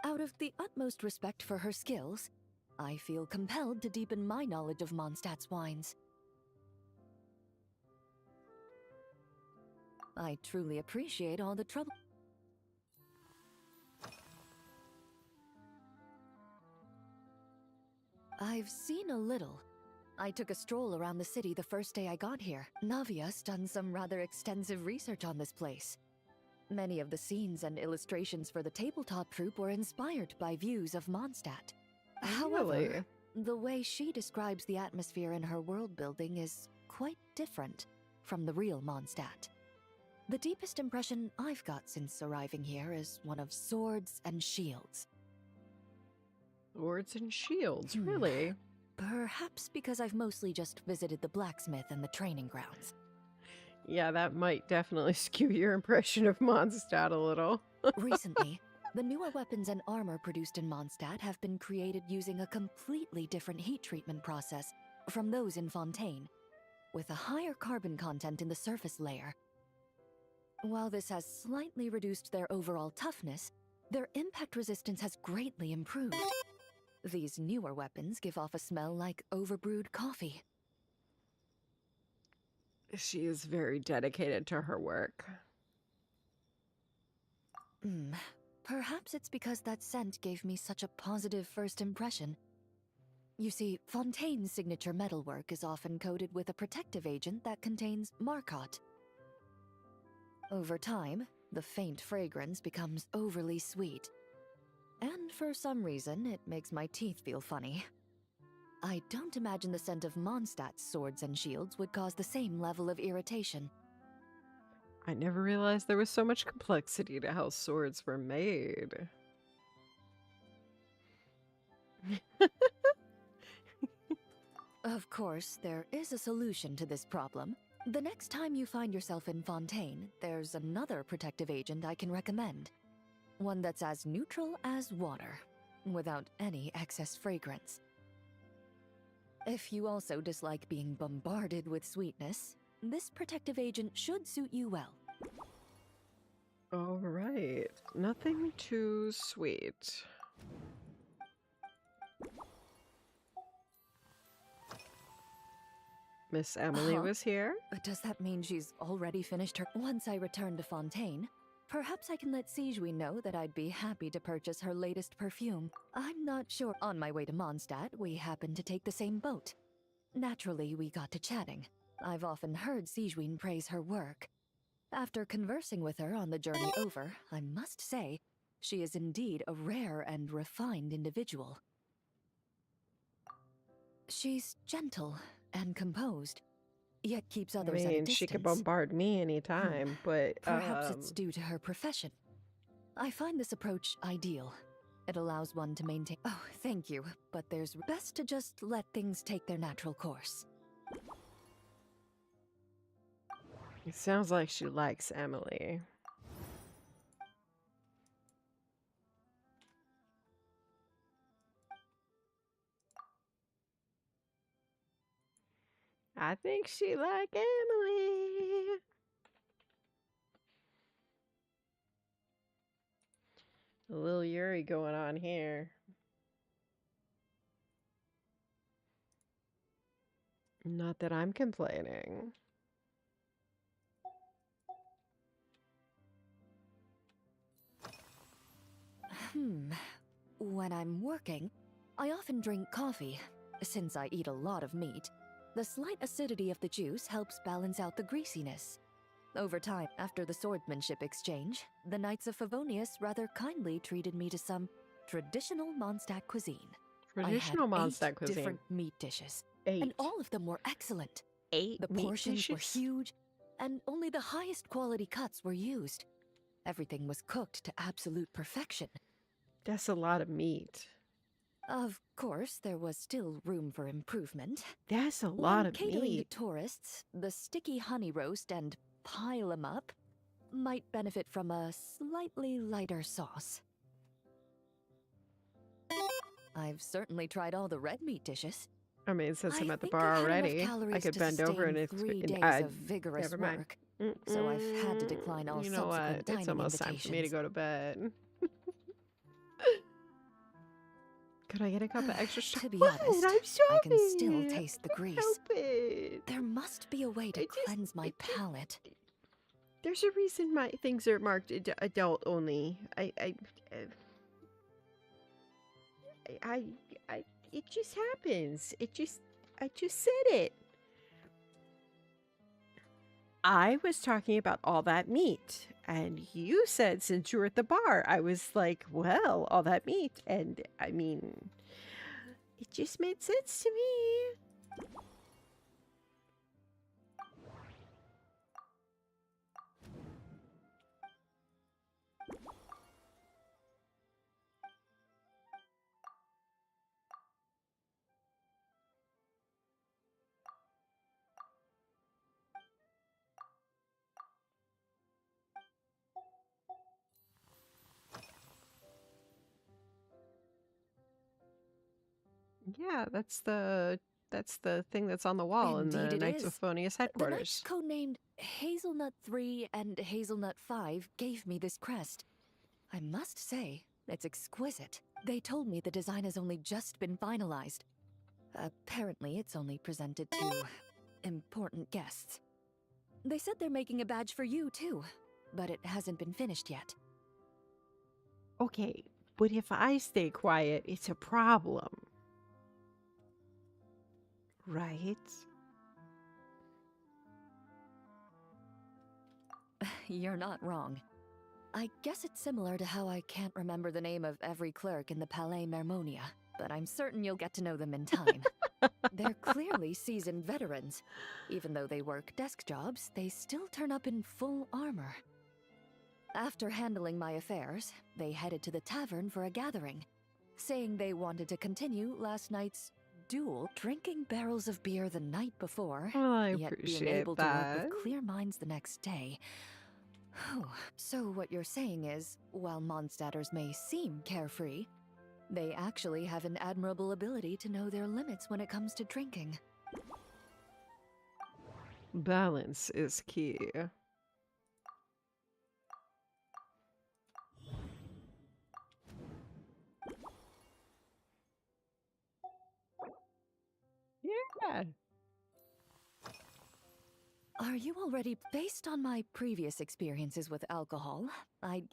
Out of the utmost respect for her skills, I feel compelled to deepen my knowledge of Mondstadt's wines. I truly appreciate all the trouble. I've seen a little. I took a stroll around the city the first day I got here. Navia's done some rather extensive research on this place. Many of the scenes and illustrations for the tabletop troupe were inspired by views of Mondstadt. Really? However, the way she describes the atmosphere in her world building is quite different from the real Mondstadt. The deepest impression I've got since arriving here is one of swords and shields. Swords and shields, really? Perhaps because I've mostly just visited the blacksmith and the training grounds. Yeah, that might definitely skew your impression of Mondstadt a little. Recently, the newer weapons and armor produced in Mondstadt have been created using a completely different heat treatment process from those in Fontaine, with a higher carbon content in the surface layer. While this has slightly reduced their overall toughness, their impact resistance has greatly improved. These newer weapons give off a smell like overbrewed coffee. She is very dedicated to her work. Perhaps it's because that scent gave me such a positive first impression. You see, Fontaine's signature metalwork is often coated with a protective agent that contains Marcotte. Over time, the faint fragrance becomes overly sweet. And for some reason, it makes my teeth feel funny. I don't imagine the scent of Mondstadt's swords and shields would cause the same level of irritation. I never realized there was so much complexity to how swords were made. Of course, there is a solution to this problem. The next time you find yourself in Fontaine, there's another protective agent I can recommend. One that's as neutral as water, without any excess fragrance. If you also dislike being bombarded with sweetness, this protective agent should suit you well. All right. Nothing too sweet. Miss Emily was here? Does that mean she's already finished her? Once I return to Fontaine, perhaps I can let Sigewinne know that I'd be happy to purchase her latest perfume. I'm not sure. On my way to Mondstadt, we happened to take the same boat. Naturally, we got to chatting. I've often heard Sigewinne praise her work. After conversing with her on the journey over, I must say, she is indeed a rare and refined individual. She's gentle and composed, yet keeps others at a distance. She could bombard me anytime, but perhaps it's due to her profession. I find this approach ideal. It allows one to maintain— Oh, thank you, but there's best to just let things take their natural course. It sounds like she likes Emily. I think she like Emily. A little Yuri going on here. Not that I'm complaining. When I'm working, I often drink coffee. Since I eat a lot of meat, the slight acidity of the juice helps balance out the greasiness. Over time, after the swordsmanship exchange, the Knights of Favonius rather kindly treated me to some traditional Mondstadt cuisine. Traditional Mondstadt cuisine. Different meat dishes. 8. And all of them were excellent. 8 The meat portions were dishes? huge, and only the highest quality cuts were used. Everything was cooked to absolute perfection. That's a lot of meat. Of course, there was still room for improvement. That's a lot When of catering meat. to tourists, the sticky honey roast and pile 'em up might benefit from a slightly lighter sauce. I've certainly tried all the red meat dishes. I mean, since I'm I at the think bar I've had enough already, I calories could to bend over and sustain 3 days I, of vigorous never mind. work, so I've had to decline all You know what? subsequent dining It's almost time for me to invitations. go to bed. Could I get a cup of extra To be What? honest, I'm I can still sorry. taste the I grease. help it. There must be a way to cleanse my palate. There's a reason my things are marked adult only. It just happens. I just said it. I was talking about all that meat. And you said since you were at the bar, I was like, well, all that meat. And I mean, it just made sense to me. Yeah, that's the thing that's on the wall in the Indeed it Knights of is. Phonius The headquarters. knights codenamed Hazelnut 3 and Hazelnut 5 gave me this crest. I must say, it's exquisite. They told me the design has only just been finalized. Apparently, it's only presented to important guests. They said they're making a badge for you, too, but it hasn't been finished yet. Okay, but if I stay quiet, it's a problem. Right? You're not wrong. I guess it's similar to how I can't remember the name of every clerk in the Palais Mermonia, but I'm certain you'll get to know them in time. They're clearly seasoned veterans. Even though they work desk jobs, they still turn up in full armor. After handling my affairs, they headed to the tavern for a gathering, saying they wanted to continue last night's duel, drinking barrels of beer the night before, Well, I yet being appreciate able to work that. with clear minds the next day. So what you're saying is, while Mondstadters may seem carefree, they actually have an admirable ability to know their limits when it comes to drinking. Balance is key. Yeah. Are you already based on my previous experiences with alcohol?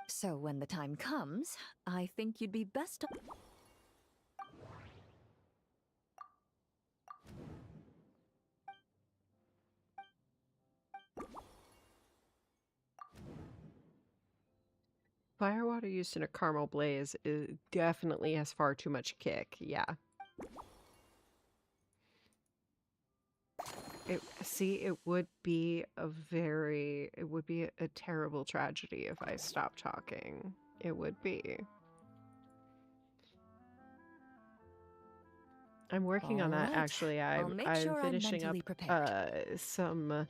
So when the time comes, I think you'd be best. Firewater used in a caramel blaze definitely has far too much kick. Yeah. It would be a terrible tragedy if I stopped talking. It would be. I'm working on that Alright. actually. I'll I'm make sure I'm finishing up mentally prepared. some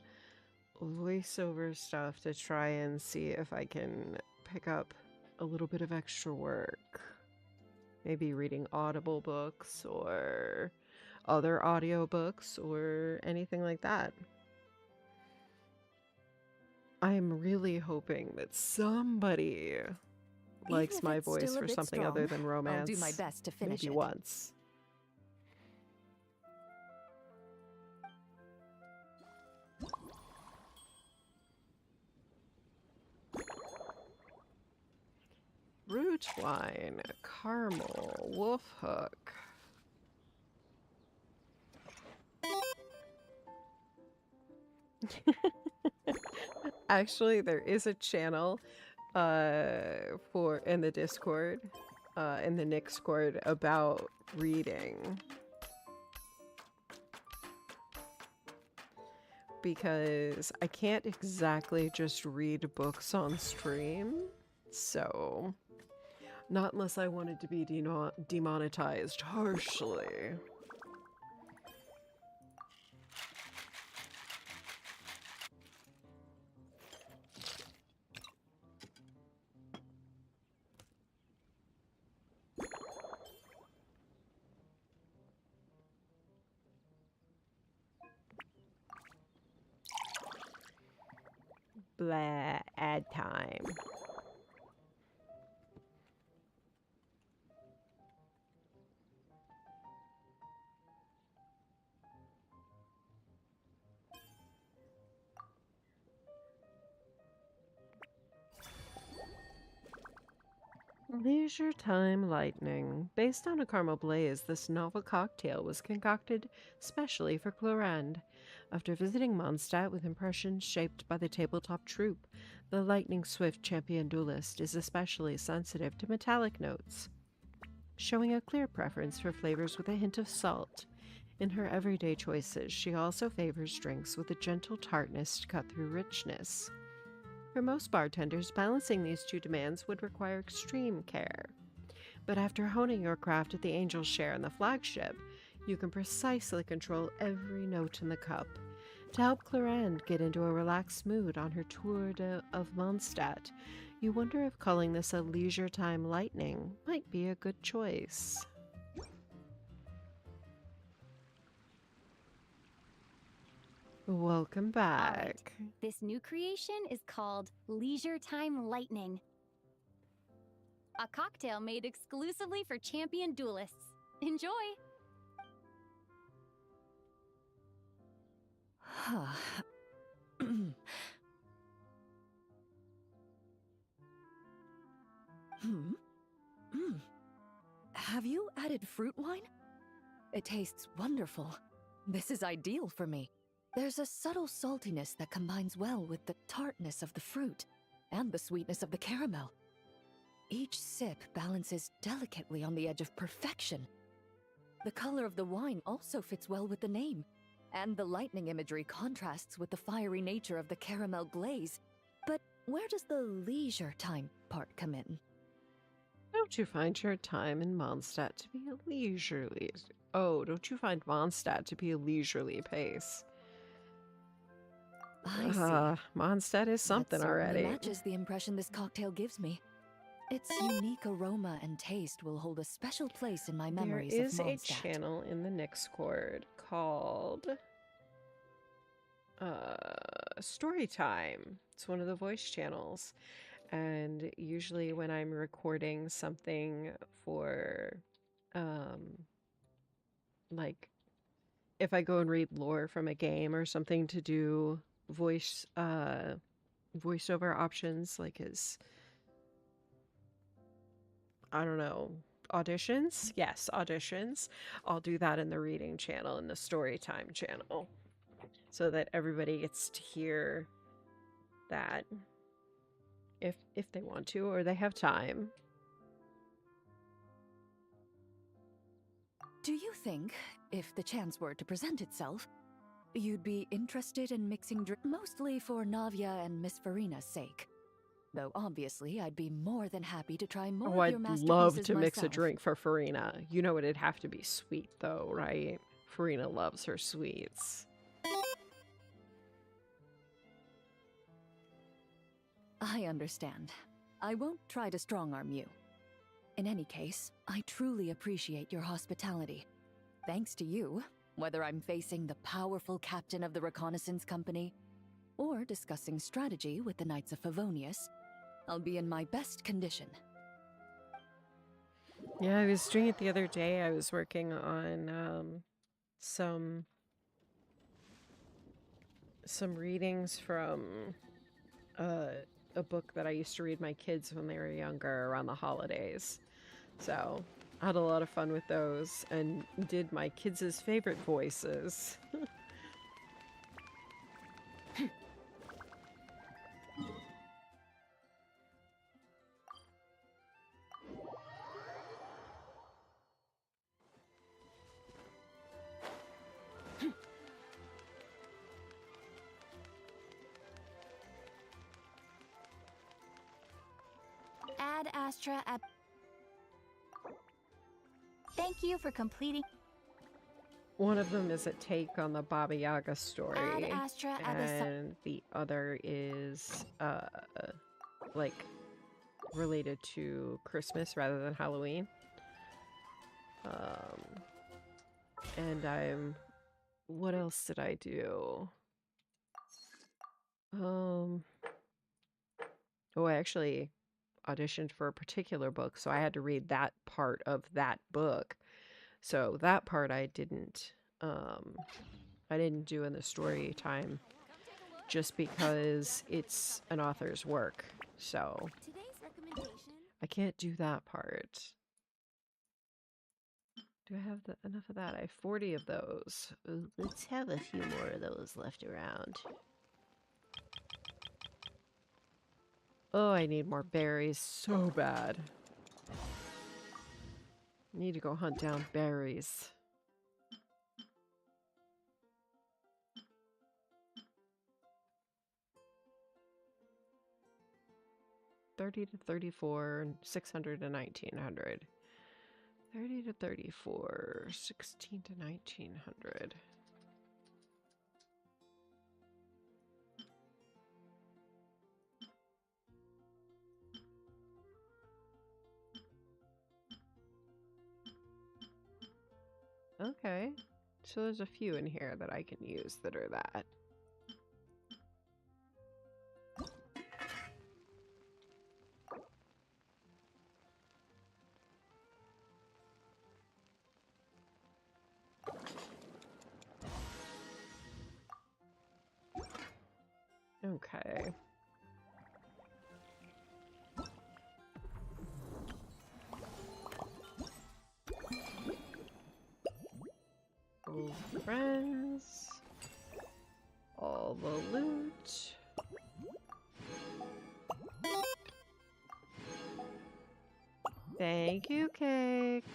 voiceover stuff to try and see if I can pick up a little bit of extra work. Maybe reading Audible books or other audiobooks or anything like that. I'm really hoping that somebody likes if my it's voice still a for bit something other strong, than romance. I'll do my best to finish Maybe it. once. Root wine, caramel, wolf hook. Actually, there is a channel in the Discord, in the Nixcord about reading. Because I can't exactly just read books on stream, so not unless I wanted to be demonetized harshly. Blah, ad time. Leisure Time Lightning. Based on a caramel blaze, this novel cocktail was concocted specially for Clorand. After visiting Mondstadt with impressions shaped by the tabletop troupe, the lightning-swift champion duelist is especially sensitive to metallic notes, showing a clear preference for flavors with a hint of salt. In her everyday choices, she also favors drinks with a gentle tartness to cut through richness. For most bartenders, balancing these two demands would require extreme care. But after honing your craft at the Angel's Share and the flagship, you can precisely control every note in the cup. To help Clarande get into a relaxed mood on her tour of Mondstadt, you wonder if calling this a leisure time lightning might be a good choice. Welcome back. This new creation is called Leisure Time Lightning. A cocktail made exclusively for champion duelists. Enjoy! Have you added fruit wine? It tastes wonderful. This is ideal for me. There's a subtle saltiness that combines well with the tartness of the fruit and the sweetness of the caramel. Each sip balances delicately on the edge of perfection. The color of the wine also fits well with the name, and the lightning imagery contrasts with the fiery nature of the caramel glaze. But where does the leisure time part come in? Don't you find your time in Mondstadt to be a leisurely... Oh, don't you find Mondstadt to be a leisurely pace? I see. Mondstadt is something that certainly already. Matches the impression this cocktail gives me. Its unique aroma and taste will hold a special place in my memories There is of a Mondstadt. channel in the Nixcord called Storytime. It's one of the voice channels. And usually when I'm recording something for like if I go and read lore from a game or something to do voiceover options, like as I don't know, auditions? Yes, auditions. I'll do that in the reading channel, in the Storytime channel, so that everybody gets to hear that if they want to or they have time. Do you think, if the chance were to present itself, you'd be interested in mixing drinks mostly for Navia and Miss Farina's sake? Though obviously I'd be more than happy to try more Oh, of your I'd masterpieces love to mix a myself. drink for Farina. You know it'd have to be sweet though, right? Farina loves her sweets. I understand. I won't try to strong-arm you. In any case, I truly appreciate your hospitality. Thanks to you, whether I'm facing the powerful captain of the reconnaissance company or discussing strategy with the Knights of Favonius, I'll be in my best condition. Yeah, I was doing it the other day. I was working on some readings from a book that I used to read my kids when they were younger around the holidays. So I had a lot of fun with those and did my kids' favorite voices. Ad Astra at... Thank you for completing... One of them is a take on the Baba Yaga story, Ad Astra at the... and the other is like related to Christmas rather than Halloween. And what else did I do? Oh, I actually auditioned for a particular book, so I had to read that part of that book. So that part I didn't do in the story time, just because it's an author's work. So I can't do that part. Do I have enough of that? I have 40 of those. Ooh, let's have a few more of those left around. Oh, I need more berries so bad. Need to go hunt down berries. $30 to $34, 600 to 1900. 30 to 34, 16 to 1900. Okay, so there's a few in here that I can use that are that. Okay. Oh, friends. All the loot. Thank you, Cake.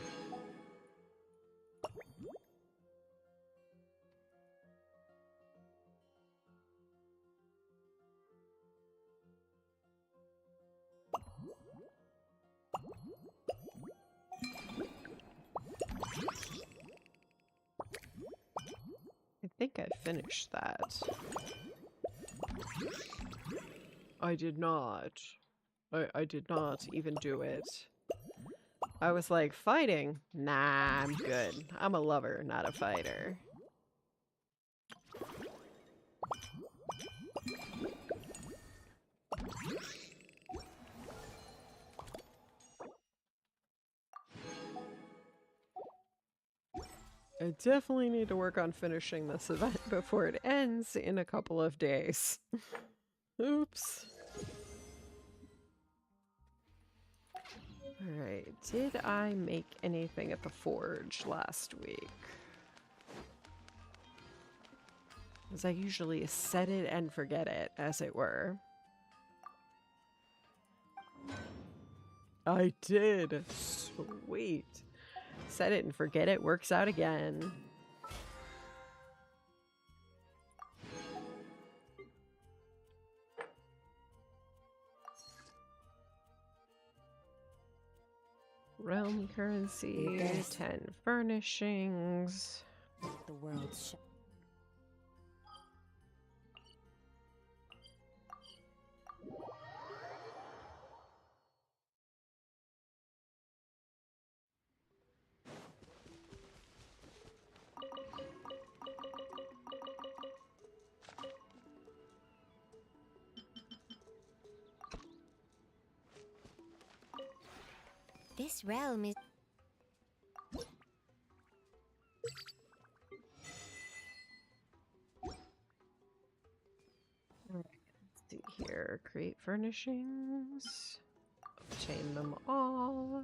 I think I finished that. I did not. I did not even do it. I was like, fighting? Nah, I'm good. I'm a lover, not a fighter. I definitely need to work on finishing this event before it ends in a couple of days. Oops. Alright, did I make anything at the forge last week? Because I usually set it and forget it, as it were. I did! Sweet! Set it and forget it works out again. Realm currency, 10 furnishings. The world's This realm is... Let's see here. Create furnishings. Obtain them all.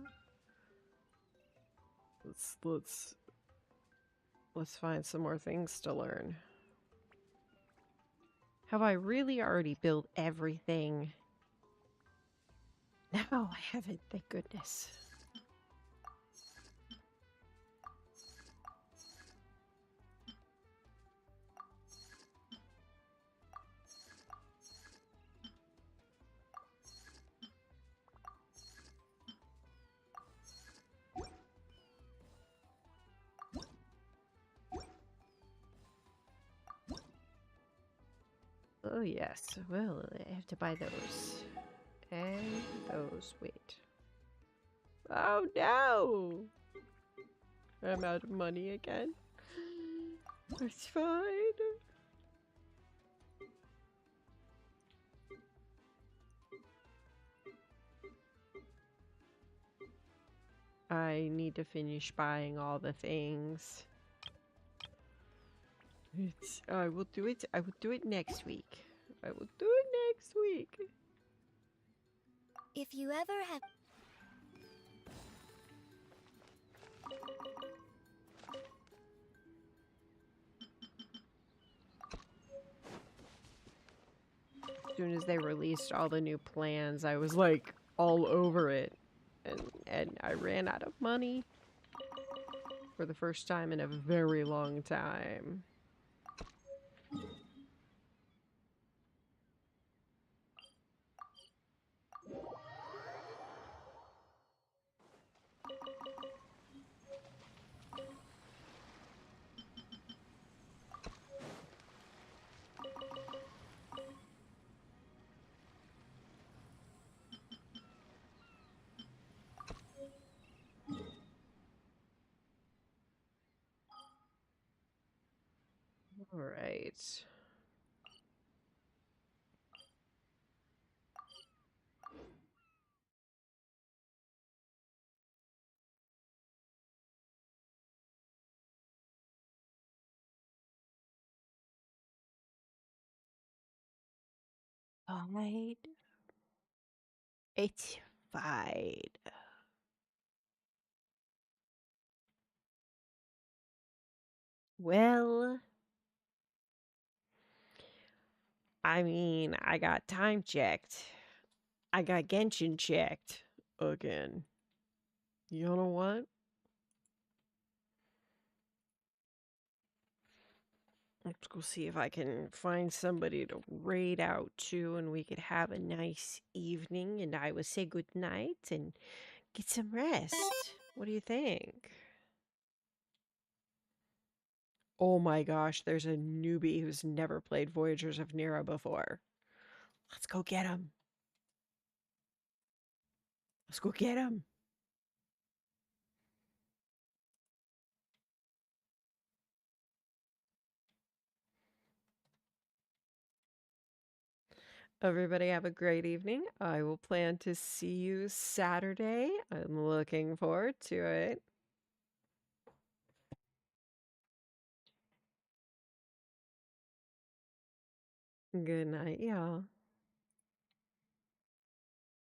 Let's find some more things to learn. Have I really already built everything? No, I haven't, thank goodness. Oh yes, well, I have to buy those. And those, wait. Oh no! I'm out of money again. It's fine. I need to finish buying all the things. I will do it next week. I will do it next week. If you ever have... soon as they released all the new plans, I was like all over it. And I ran out of money for the first time in a very long time. All right. Fine. It's fine. Well, I mean, I got time checked. I got Genshin checked again. You know what? Let's go see if I can find somebody to raid out to and we could have a nice evening and I will say good night and get some rest. What do you think? Oh my gosh, there's a newbie who's never played Voyagers of Nera before. Let's go get him. Let's go get him. Everybody have a great evening. I will plan to see you Saturday. I'm looking forward to it. Good night, y'all.